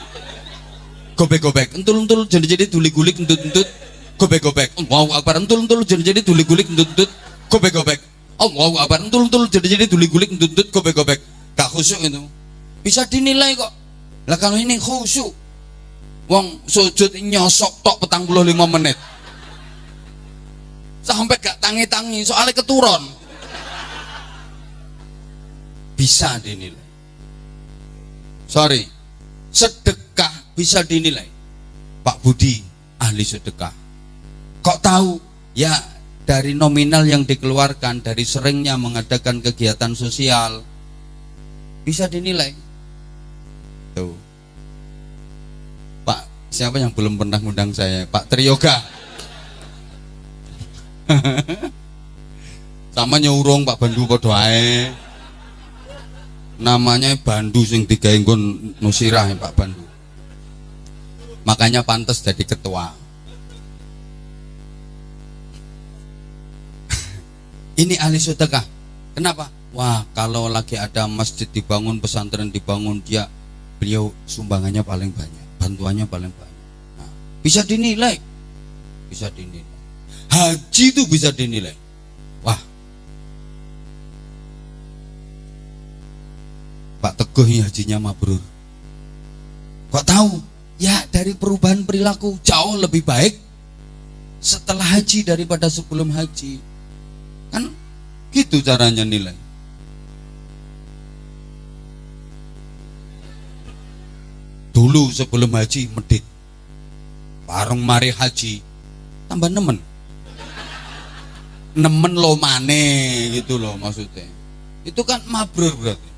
Gobek-gobek, entul-entul jadi duli-gulik entut-entut. Gobek-gobek. Allahu akbar, entul-entul jadi duli-gulik entut-entut. Gobek-gobek. Allahu akbar, entul-entul jadi duli-gulik entut-entut. Gobek-gobek. Gak khusyuk itu. Bisa dinilai kok. Lah kalau ini khusyuk. Wong sujud nyosok tok 45 menit. Sampai gak tangi-tangi soalnya keturun. Bisa dinilai. Sorry. Sedekah bisa dinilai. Pak Budi ahli sedekah. Kok tahu? Ya dari nominal yang dikeluarkan, dari seringnya mengadakan kegiatan sosial, bisa dinilai. Tuh. Pak, siapa yang belum pernah ngundang saya? Pak Triyoga. Sama nyurung Pak Bandu padha ae. Namanya Bandu sing digawe nggon nusirah Pak Bandu. Makanya pantas jadi ketua. Ini ahli sedekah. Kenapa? Wah, kalau lagi ada masjid dibangun, pesantren dibangun, beliau sumbangannya paling banyak, bantuannya paling banyak. Nah, bisa dinilai. Bisa dinilai. Haji itu bisa dinilai. Wah, Pak Teguh ini hajinya mabrur. Kok tahu? Ya dari perubahan perilaku jauh lebih baik setelah haji daripada sebelum haji. Kan gitu caranya nilai. Dulu sebelum haji medit, bareng mari haji tambah nemen lo maneh gitu loh maksudnya. Itu kan mabrur berarti.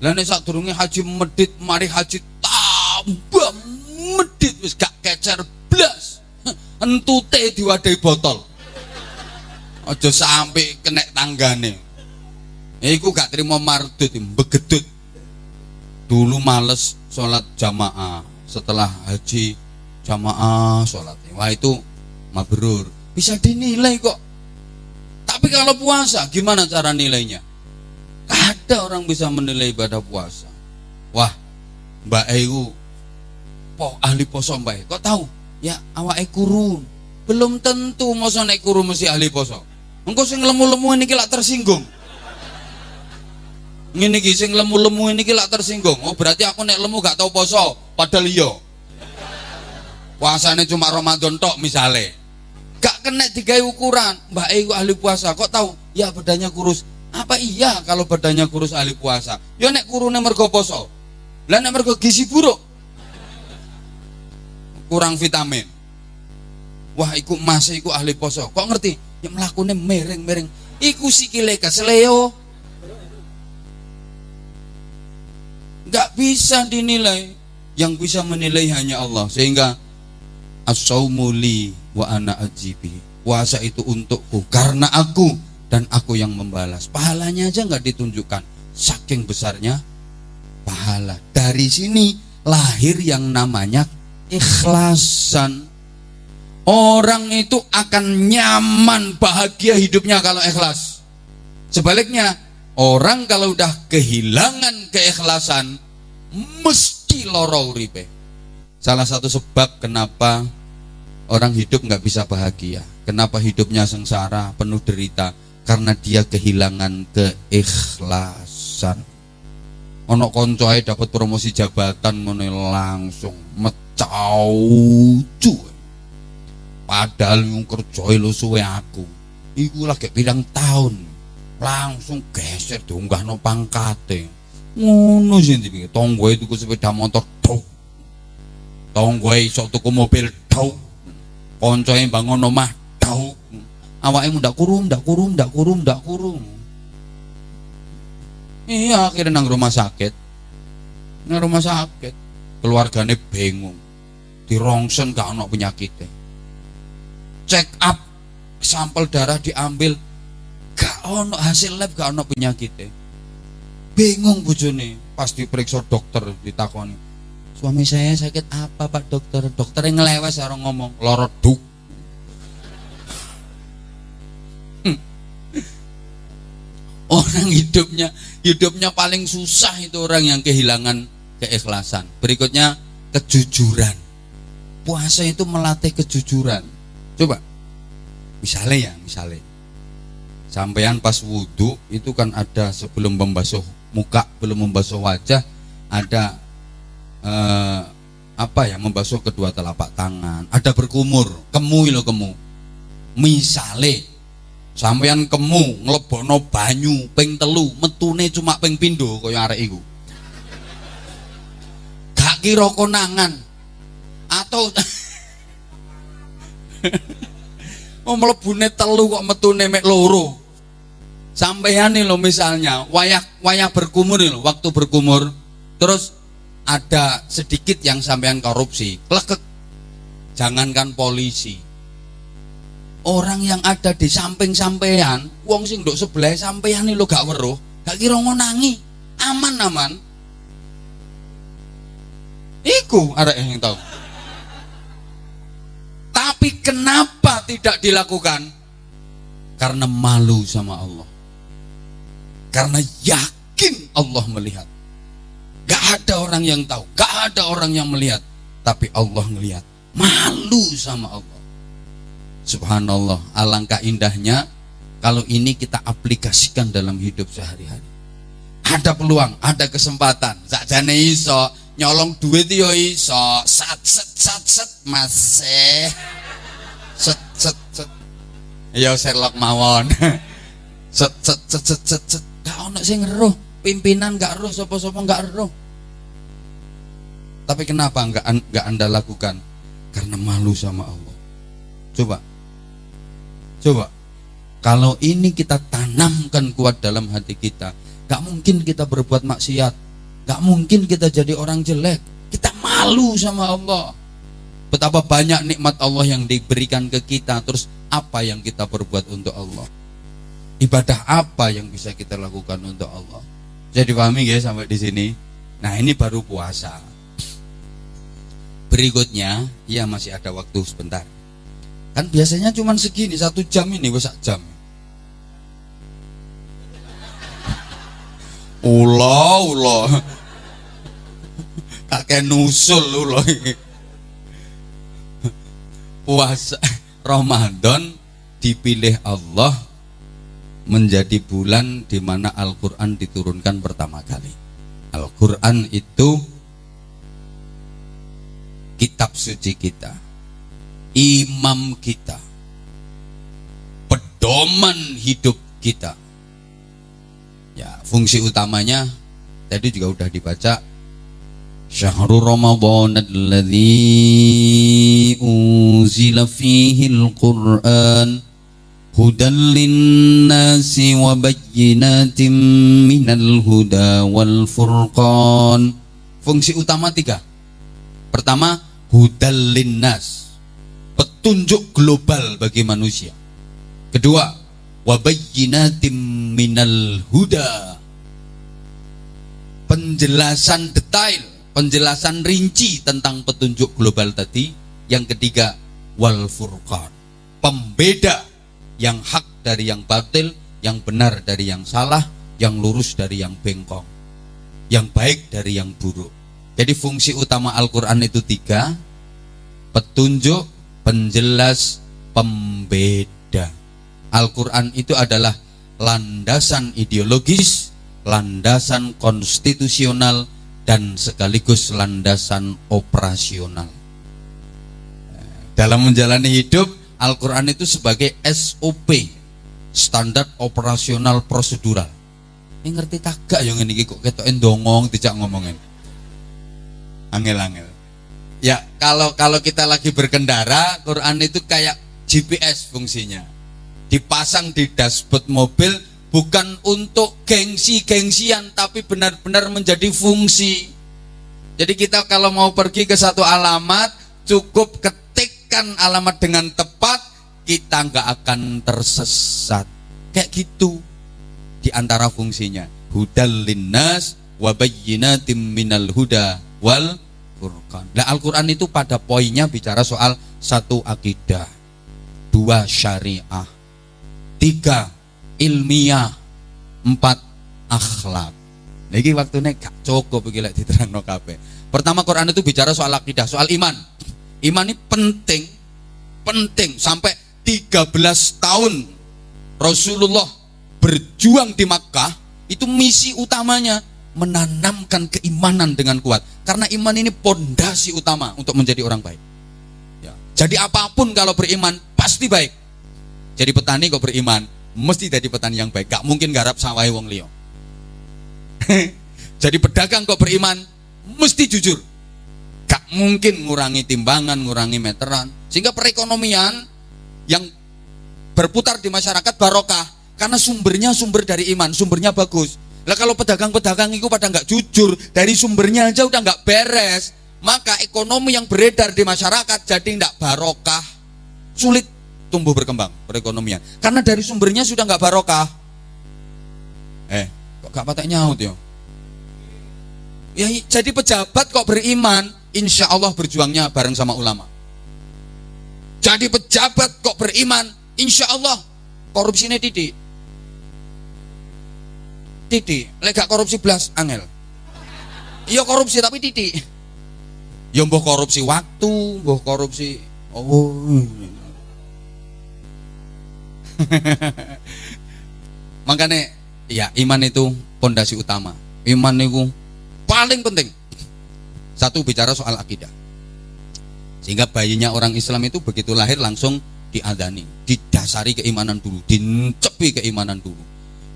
Lah nek sadurunge haji medit mari haji tambah medit wis gak kecer blas. Entute diwadahi botol. Aja sampai kena tanggane. Iku gak terima mardut, begedut. Dulu males sholat jamaah, setelah haji jamaah sholat. Wah itu mabrur. Bisa dinilai kok. Tapi kalau puasa gimana cara nilainya? Ada orang bisa menilai ibadah puasa. Wah, Mbak Ewu ahli poso Mbak. Kok tahu? Ya awake kurun. Belum tentu masa nek kurun mesti ahli poso. Engko sing lemu-lemu ini lak tersinggung. Ngene iki sing lemu-lemu ini lak tersinggung. Oh berarti aku nek lemu gak tau poso, padahal iya. Puasane cuma Ramadan tok misale. Gak kena digawe ukuran. Mbak iku ahli puasa, kok tahu? Ya badannya kurus. Apa iya kalau badannya kurus ahli puasa? Ya nek kurune mergo poso. Lah nek mergo gizi buruk. Kurang vitamin. Wah iku Mas iku ahli poso. Kok ngerti? Ya mlakune mereng-mereng. Iku sikile kesleo. Gak bisa dinilai. Yang bisa menilai hanya Allah. Sehingga as-saumu li wa ana ajibi. Puasa itu untukku karena aku dan aku yang membalas. Pahalanya aja gak ditunjukkan. Saking besarnya pahala. Dari sini lahir yang namanya ikhlasan. Orang itu akan nyaman, bahagia hidupnya kalau ikhlas. Sebaliknya, orang kalau udah kehilangan keikhlasan, mesti loro uripe. Salah satu sebab kenapa orang hidup nggak bisa bahagia, kenapa hidupnya sengsara, penuh derita, karena dia kehilangan keikhlasan. Ono koncoe dapat promosi jabatan ngono langsung mecaucu. Padahal yang kerja lu suwe aku iku lagi pirang tahun langsung geser diunggahno pangkate ngono sih dipikir tonggoe tuku sepeda motor tok tonggoe iso tuku mobil tok koncoe bangun omah tok awake ndak kurung iya akhirnya nang rumah sakit keluargane bingung dirongsen gak ono penyakitnya check up sampel darah diambil gak ono hasil lab gak ono penyakitnya bingung bojone pas diperiksa dokter ditakoni suami saya sakit apa Pak dokter yang ngelewes orang ngomong loro duk orang hidupnya paling susah itu orang yang kehilangan keikhlasan. Berikutnya kejujuran. Puasa itu melatih kejujuran. Coba misalnya sampean pas wudhu itu kan ada sebelum membasuh muka, belum membasuh wajah ada membasuh kedua telapak tangan, ada berkumur, kemu. Misale sampean kemu nglebono banyu ping 3 metune cuma ping pindho kaya arek iku. Gak kira konangan atau Oh mlebune telu kok metune mek loro. Sampeyan nih lo misalnya wayah berkumur nih lo, waktu berkumur terus ada sedikit yang sampeyan korupsi, klekek. Jangankan polisi. Orang yang ada di samping sampeyan, wong sing nduk sebelah sampeyan nih lo gak weruh, gak kira ngonangi. Aman. Iku arek yang tahu. Tapi kenapa tidak dilakukan? Karena malu sama Allah. Karena yakin Allah melihat. Gak ada orang yang tahu, gak ada orang yang melihat, tapi Allah melihat. Malu sama Allah. Subhanallah, alangkah indahnya kalau ini kita aplikasikan dalam hidup sehari-hari. Ada peluang, ada kesempatan. Sakjane iso nyolong duit yo iso, sat masih set ya Sherlock mawon. set gak ono sing ngeruh, pimpinan gak eruh, sapa-sapa gak eruh. Tapi kenapa enggak Anda lakukan? Karena malu sama Allah. Coba kalau ini kita tanamkan kuat dalam hati kita, gak mungkin kita berbuat maksiat, gak mungkin kita jadi orang jelek. Kita malu sama Allah. Betapa banyak nikmat Allah yang diberikan ke kita, terus apa yang kita perbuat untuk Allah? Ibadah apa yang bisa kita lakukan untuk Allah? Jadi pahami ya sampai di sini. Nah ini baru puasa. Berikutnya, ya masih ada waktu sebentar. Kan biasanya cuma segini, 1 jam ini, 1 jam. Allah. Kakek nusul ulo. Puasa Ramadan dipilih Allah menjadi bulan di mana Al-Quran diturunkan pertama kali. Al-Quran itu kitab suci kita, imam kita, pedoman hidup kita. Ya, fungsi utamanya tadi juga udah dibaca. Syahrul Ramadan alladzi unzila fihi al-Qur'an hudan lin-nasi wa bayyinatin minal huda wal furqan. Fungsi utama 3. Pertama, hudal linnas, petunjuk global bagi manusia. Kedua, wabayyinatim minal huda, penjelasan detail, penjelasan rinci tentang petunjuk global tadi. Yang ketiga, wal furqan, pembeda yang hak dari yang batil, yang benar dari yang salah, yang lurus dari yang bengkok, yang baik dari yang buruk. Jadi fungsi utama Al-Quran itu 3. Petunjuk, penjelas, pembeda. Al-Quran itu adalah landasan ideologis, landasan konstitusional, dan sekaligus landasan operasional. Dalam menjalani hidup, Al-Quran itu sebagai SOP, standar operasional prosedural. Ini ngerti tak gak yang ini kok ketok endongong tidak ngomongin. Angel. Ya, kalau kita lagi berkendara, Quran itu kayak GPS fungsinya. Dipasang di dashboard mobil bukan untuk gengsi-gengsian, tapi benar-benar menjadi fungsi. Jadi kita kalau mau pergi ke satu alamat, cukup ketikkan alamat dengan tepat, kita nggak akan tersesat. Kayak gitu di antara fungsinya. Hudal linnas wa bayyinatim minal huda wal furqan. Nah, Al-Quran itu pada poinnya bicara soal 1 akidah, 2 syariah, 3 ilmiah, 4 akhlak. Niki waktunya gak cukup iki lek diterangno kabeh. Pertama, Quran itu bicara soal akidah, soal iman. Iman ini penting sampai 13 tahun Rasulullah berjuang di Makkah, itu misi utamanya menanamkan keimanan dengan kuat. Karena iman ini pondasi utama untuk menjadi orang baik. Ya. Jadi apapun kalau beriman pasti baik. Jadi petani kok beriman, mesti jadi petani yang baik. Gak mungkin garap sawah wong liya. Jadi pedagang kok beriman, mesti jujur. Gak mungkin ngurangi timbangan, ngurangi meteran. Sehingga perekonomian yang berputar di masyarakat barokah karena sumbernya sumber dari iman, sumbernya bagus. Lah kalau pedagang-pedagang itu pada nggak jujur, dari sumbernya aja udah nggak beres, maka ekonomi yang beredar di masyarakat jadi nggak barokah, sulit tumbuh berkembang perekonomian karena dari sumbernya sudah nggak barokah. Kok gak patek nyaut ya? Ya jadi pejabat kok beriman, insya Allah berjuangnya bareng sama ulama. Jadi pejabat kok beriman, insya Allah korupsinya titik. Lek gak korupsi blas angel. Iya korupsi tapi titik. Ya mbah korupsi waktu, mbah korupsi makanya ya iman itu pondasi utama. Iman itu paling penting. Satu, bicara soal akidah. Sehingga bayinya orang Islam itu begitu lahir langsung diadani, didasari keimanan dulu, dincepi keimanan dulu.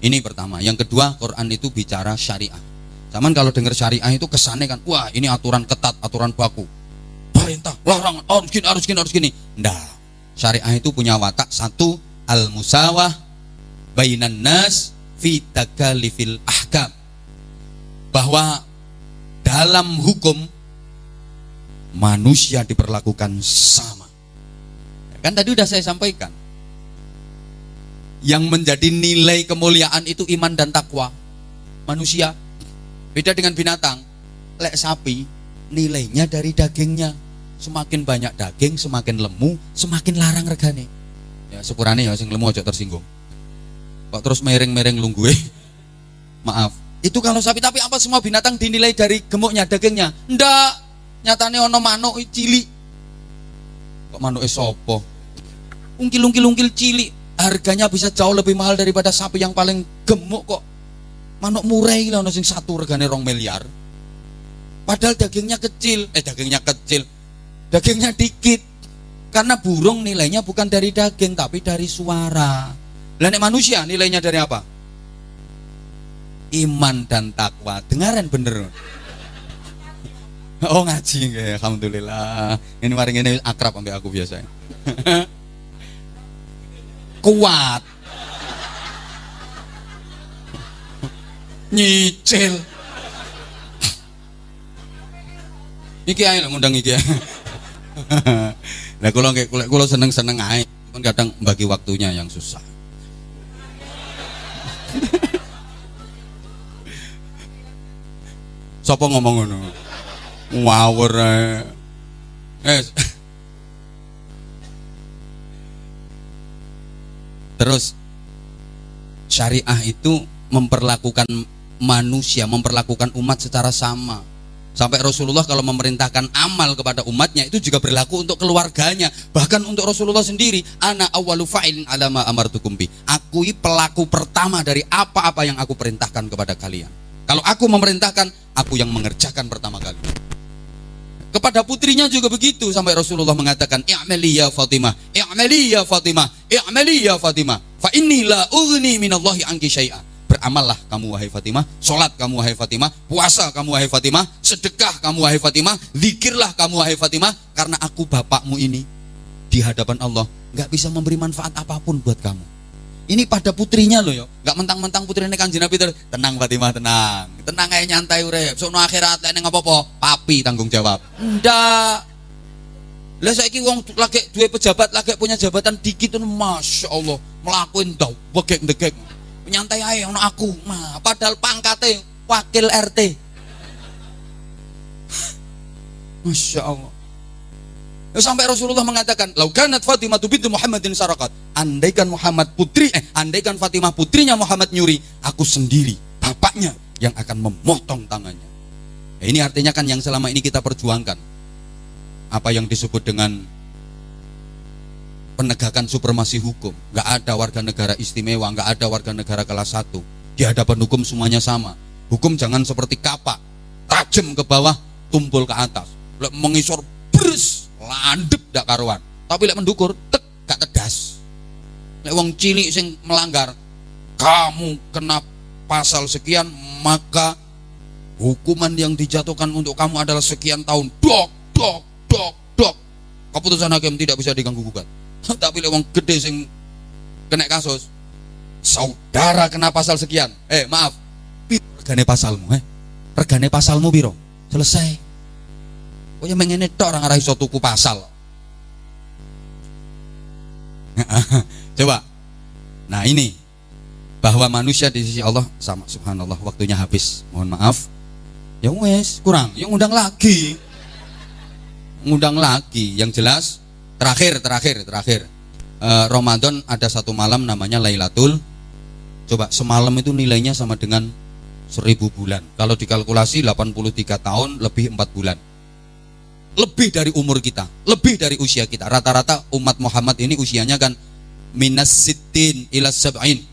Ini pertama. Yang kedua, Quran itu bicara syariah. Zaman kalau dengar syariah itu kesannya kan, wah ini aturan ketat, aturan baku, perintah, larangan, harus gini. Nggak. Syariah itu punya watak. Satu, al-musawah bainan nas fi takalifil ahkam. Bahwa dalam hukum manusia diperlakukan sama. Kan tadi udah saya sampaikan. Yang menjadi nilai kemuliaan itu iman dan takwa manusia. Beda dengan binatang. Lek sapi nilainya dari dagingnya. Semakin banyak daging, semakin lemu, semakin larang regane. Ya sepurane ya sing lemu aja tersinggung. Kok terus mereng-mereng lungguhe. Maaf. Itu kalau sapi, tapi apa semua binatang dinilai dari gemuknya, dagingnya? Ndak. Nyatane ono manuk cilik. Kok manuke sopo? Ungkil cilik. Harganya bisa jauh lebih mahal daripada sapi yang paling gemuk kok. Manuk murai lah ono sing satu regane 2 miliar. Padahal dagingnya kecil. Dagingnya dikit. Karena burung nilainya bukan dari daging tapi dari suara. Lah nek manusia nilainya dari apa? Iman dan takwa. Dengaran bener. Oh ngaji nggih, alhamdulillah. Ini maring ini akrab sampai aku biasa. Kuat. Nyicil. Iki ae lho ngundang iki. Lah kula seneng-seneng ae, cuman kadang bagi waktunya yang susah. Sopo ngomong ngono? Ngawur ae. Terus syariah itu memperlakukan manusia, memperlakukan umat secara sama. Sampai Rasulullah kalau memerintahkan amal kepada umatnya itu juga berlaku untuk keluarganya, bahkan untuk Rasulullah sendiri. Ana awwalu fa'ilin ala ma amartukum bi. Aku pelaku pertama dari apa-apa yang aku perintahkan kepada kalian. Kalau aku memerintahkan, aku yang mengerjakan pertama kali. Kepada putrinya juga begitu, sampai Rasulullah mengatakan, "I'mali ya Fatimah, i'mali ya Fatimah, i'mali ya Fatimah, fa inni la ughni minallahi anki syai'a." Beramallah kamu wahai Fatimah, salat kamu wahai Fatimah, puasa kamu wahai Fatimah, sedekah kamu wahai Fatimah, zikirlah kamu wahai Fatimah, karena aku bapakmu ini di hadapan Allah enggak bisa memberi manfaat apapun buat kamu. Ini pada putrinya loh ya, enggak mentang-mentang putrinya Kanjeng Nabi tenang Fatimah, tenang aja, nyantai urip, sono akhirat lek ning apa-apa, papi tanggung jawab. Ndak. Lah saiki wong lagi duwe pejabat, lagi punya jabatan dikit, masya Allah, melakuin tau begek-begek. Nyantai ae ono aku, padahal pangkate wakil RT. Masya Allah. Sampai Rasulullah mengatakan, "Laukanat Fatimah bintu Muhammadin sarakat." Andaikan Fatimah putrinya Muhammad nyuri, aku sendiri bapaknya yang akan memotong tangannya. Nah, ini artinya kan yang selama ini kita perjuangkan, apa yang disebut dengan penegakan supremasi hukum. Gak ada warga negara istimewa, gak ada warga negara kelas 1. Di hadapan hukum semuanya sama. Hukum jangan seperti kapak, tajam ke bawah, tumpul ke atas. Lek mengisor bres, landep dak karuan. Tapi lek mendukur, tek gak tedas. Lek wong cilik sing melanggar, kamu kena pasal sekian, maka hukuman yang dijatuhkan untuk kamu adalah sekian tahun. Dok. Keputusan hakim tidak bisa diganggu gugat. Tapi lek wong gede sing kena kasus, saudara kena pasal sekian. Maaf. Piro regane pasalmu, Regane pasalmu piro? Selesai. Kok yang ngene tok ora iso tuku pasal. Coba. Nah, ini bahwa manusia di sisi Allah sama, subhanallah, waktunya habis. Mohon maaf. Ya wes, kurang. Ya ngundang lagi. Ngundang lagi. Yang jelas terakhir. Ramadan ada satu malam namanya Lailatul. Coba semalam itu nilainya sama dengan 1000 bulan. Kalau dikalkulasi 83 tahun lebih 4 bulan. Lebih dari umur kita, lebih dari usia kita. Rata-rata umat Muhammad ini usianya kan minas sittin ila sab'in,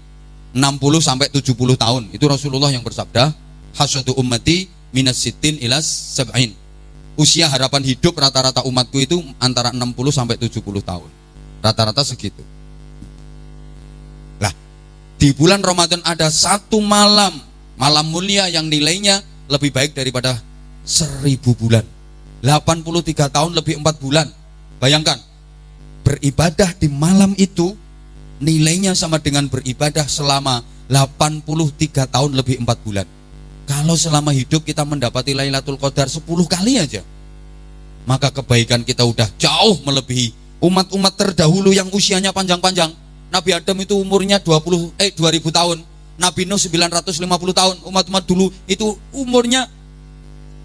60 sampai 70 tahun. Itu Rasulullah yang bersabda, hasadu ummati minas sittin ila sab'in. Usia harapan hidup rata-rata umatku itu antara 60 sampai 70 tahun. Rata-rata segitu. Lah, di bulan Ramadan ada satu malam mulia yang nilainya lebih baik daripada 1000 bulan. 83 tahun lebih 4 bulan. Bayangkan, beribadah di malam itu nilainya sama dengan beribadah selama 83 tahun lebih 4 bulan. Kalau selama hidup kita mendapati Lailatul Qadar 10 kali aja, maka kebaikan kita udah jauh melebihi umat-umat terdahulu yang usianya panjang-panjang. Nabi Adam itu umurnya 2000 tahun. Nabi Nuh 950 tahun. Umat-umat dulu itu umurnya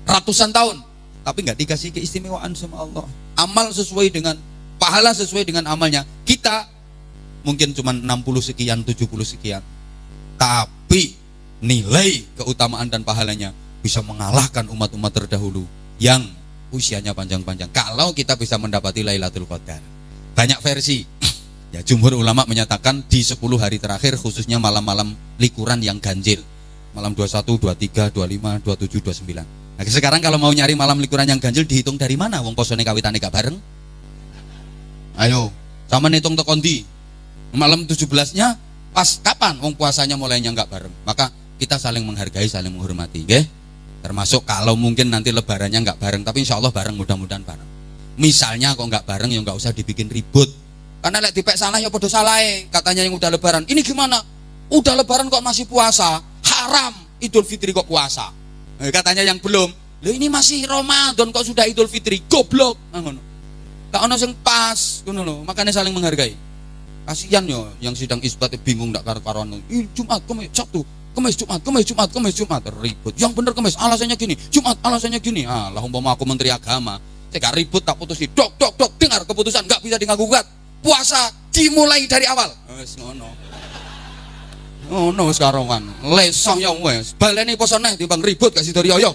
ratusan tahun, tapi nggak dikasih keistimewaan sama Allah. Amal sesuai dengan, pahala sesuai dengan amalnya. Kita mungkin cuma 60 sekian, 70 sekian, tapi nilai keutamaan dan pahalanya bisa mengalahkan umat-umat terdahulu yang usianya panjang-panjang. Kalau kita bisa mendapati Lailatul Qadar. Banyak versi. Ya, jumhur ulama menyatakan di 10 hari terakhir, khususnya malam-malam likuran yang ganjil. Malam 21, 23, 25, 27, 29. Nah, sekarang kalau mau nyari malam likuran yang ganjil, dihitung dari mana? Wong posone kawitane gak bareng. Ayo, sama hitung tekondi. Malam 17-nya pas kapan? Wong puasanya mulainya gak bareng. Maka kita saling menghargai, saling menghormati, nggih. Termasuk kalau mungkin nanti lebarannya gak bareng, tapi insya Allah bareng, mudah-mudahan bareng. Misalnya kok gak bareng, ya gak usah dibikin ribut. Karena lek dipek salah ya podo salah. Katanya yang udah lebaran, ini gimana? Udah lebaran kok masih puasa? Haram Idul Fitri kok puasa. Katanya yang belum, loh ini masih Ramadan kok sudah Idul Fitri, goblok. Tak ono sing pas, ngono lho. Makanya saling menghargai. Kasihan yo yang sidang isbat bingung ndak karo-karoan. Jumat, Kamis, Sabtu, Kamis, Jumat, ribut. Yang bener Kamis, alasannya gini. Jumat, alasannya gini. Lah umpama aku menteri agama, saya gak ribut tak putus di dok, dengar keputusan gak bisa diganggu-gugat. Puasa dimulai dari awal. Wis ngono. Ngono wis karoan. Lesah ya wis. Baleni posone timbang ribut gak sida riyo.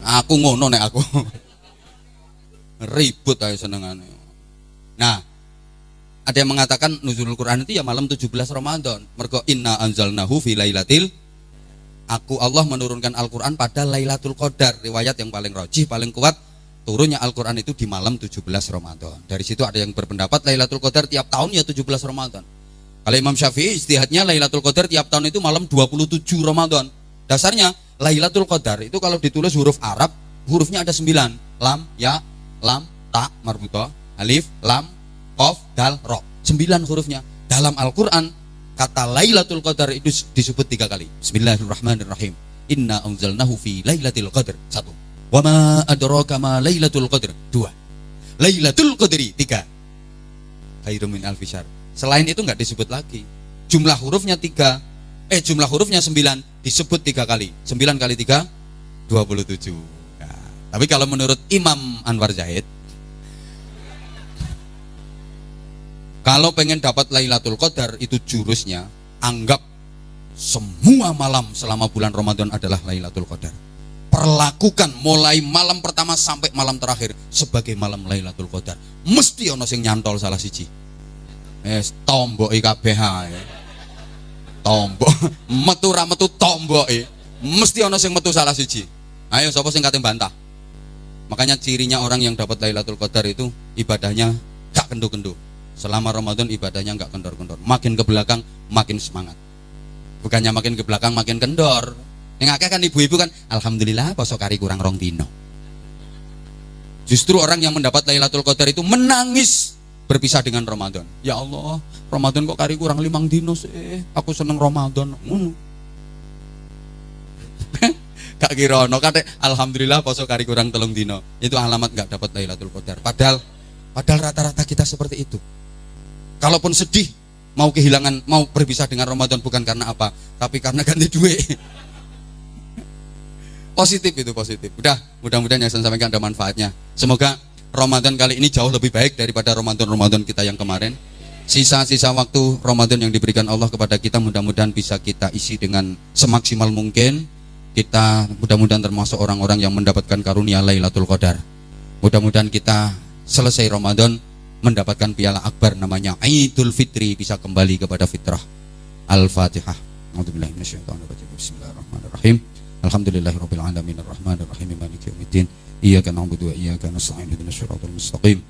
Aku ngono nek aku. Ribut ae senengane. Nah, ada yang mengatakan nuzulul Quran itu ya malam 17 Ramadan. Mergo inna anzalnahu fi lailatil, aku Allah menurunkan Al-Qur'an pada Lailatul Qadar. Riwayat yang paling rajih, paling kuat, turunnya Al-Qur'an itu di malam 17 Ramadan. Dari situ ada yang berpendapat Lailatul Qadar tiap tahun ya 17 Ramadan. Kalau Imam Syafi'i istihadnya Lailatul Qadar tiap tahun itu malam 27 Ramadan. Dasarnya Lailatul Qadar itu kalau ditulis huruf Arab, hurufnya ada 9. Lam, ya, lam, ta, marbutoh, alif, lam, qaf, dal, ro. 9 hurufnya. Dalam Al-Qur'an kata Lailatul Qadar itu disebut 3 kali. Bismillahirrahmanirrahim. Inna anzalnahu fi Lailatul Qadar. 1. Wa ma adraka ma Lailatul Qadar. 2. Lailatul Qadri. 3. Khairum min alfi syahr. Selain itu enggak disebut lagi. Jumlah hurufnya 9 disebut 3 kali. 9 kali 3 27. Nah, tapi kalau menurut Imam Anwar Zahid, kalau pengen dapat Lailatul Qadar itu jurusnya, anggap semua malam selama bulan Ramadan adalah Lailatul Qadar. Perlakukan mulai malam pertama sampai malam terakhir sebagai malam Lailatul Qadar. Mesti ono sing nyantol salah siji. Tomboki kabeh ae. Tombok metu ra metu tomboki. Mesti ono sing metu salah siji. Ayo sapa sing kate bantah? Makanya cirinya orang yang dapat Lailatul Qadar itu ibadahnya gak kendo-kendo. Selama Ramadan ibadahnya enggak kendor-kendor. Makin ke belakang makin semangat. Bukannya makin ke belakang makin kendor. Yang akeh kan ibu-ibu kan alhamdulillah poso kari kurang 2 dino. Justru orang yang mendapat Lailatul Qadar itu menangis berpisah dengan Ramadan. Ya Allah, Ramadan kok kari kurang 5 dino sih. Aku seneng Ramadan. Gak kira ono kate alhamdulillah poso kari kurang 3 dino. Itu alamat gak dapat Lailatul Qadar. Padahal rata-rata kita seperti itu. Kalaupun sedih, mau kehilangan, mau berpisah dengan Ramadan bukan karena apa, tapi karena ganti duit. Positif itu positif. Udah, mudah-mudahan yang saya sampaikan ada manfaatnya. Semoga Ramadan kali ini jauh lebih baik daripada Ramadan kita yang kemarin. Sisa-sisa waktu Ramadan yang diberikan Allah kepada kita mudah-mudahan bisa kita isi dengan semaksimal mungkin. Kita mudah-mudahan termasuk orang-orang yang mendapatkan karunia Lailatul Qadar. Mudah-mudahan kita selesai Ramadan mendapatkan piala akbar namanya Idul Fitri, bisa kembali kepada fitrah. Al-Fatihah. A'udzubillahi minasyaitonirrajim. Bismillahirrahmanirrahim. Alhamdulillahirabbil alamin arrahmanir rahim maliki yaumiddin. Iyyaka na'budu wa iyyaka nasta'in ihdinas siratal mustaqim.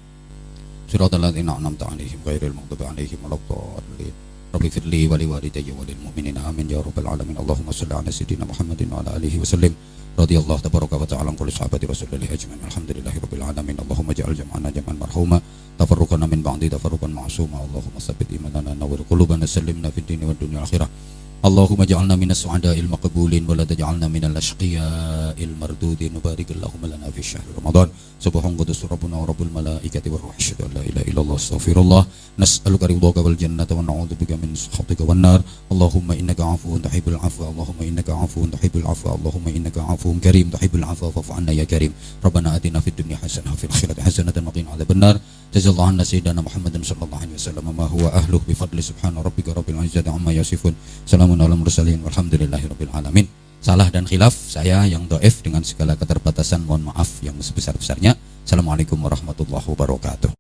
Siratal ladzina an'amta 'alaihim ghairil maghdubi 'alaihim waladdallin. Rabbi firli wa liwalidayya wa lil mu'minina amin ya rabbal alamin. Allahumma shalli 'ala sayyidina Muhammadin wa 'ala alihi wasallim. Radhiyallahu tabaraka wa ta'ala an kulli sahabati rasulillahi ajmain. Alhamdulillahirabbil alamin. Allahumma ja'al jam'ana jam'an marhuma. Tafarruqana min ba'di tafarruqan ma'suma. Allahumma tsabbit imanana nawwir qulubana sallimna fid dini wad dunya akhirah. Allahumma ja'alna minas su'ada'il maqbulin wa la taj'alna minal ashqiya'il mardudin. Barik Allahumma lana fi syahri Ramadan. Subhan qudus rabbuna wa rabbul malaikati war ruh. Asyhadu an la ilaha illallah astaghfirullah. Nas'aluka ridhaka wal jannata wa na'udzubika min sakhatika wan nar. Allahumma innaka 'afuwun tuhibbul 'afwa. Allahumma innaka 'afuwun tuhibbul 'afwa. Allahumma innaka 'afuwun karim tuhibbul 'afwa fa'fu 'anna ya karim. Rabbana atina fid dunya hasanah wa fil akhirati hasanatan wa qina adzabannar. Jazallahu anna sayyidina Muhammadan sallallahu alaihi wasallam ma huwa ahluhu bi fadli subhana rabbika rabbil izzati amma yasifun. Salamun alal mursalin walhamdulillahirabbil alamin. Salah dan khilaf saya yang dhaif dengan segala keterbatasan mohon maaf yang sebesar-besarnya. Assalamualaikum warahmatullahi wabarakatuh.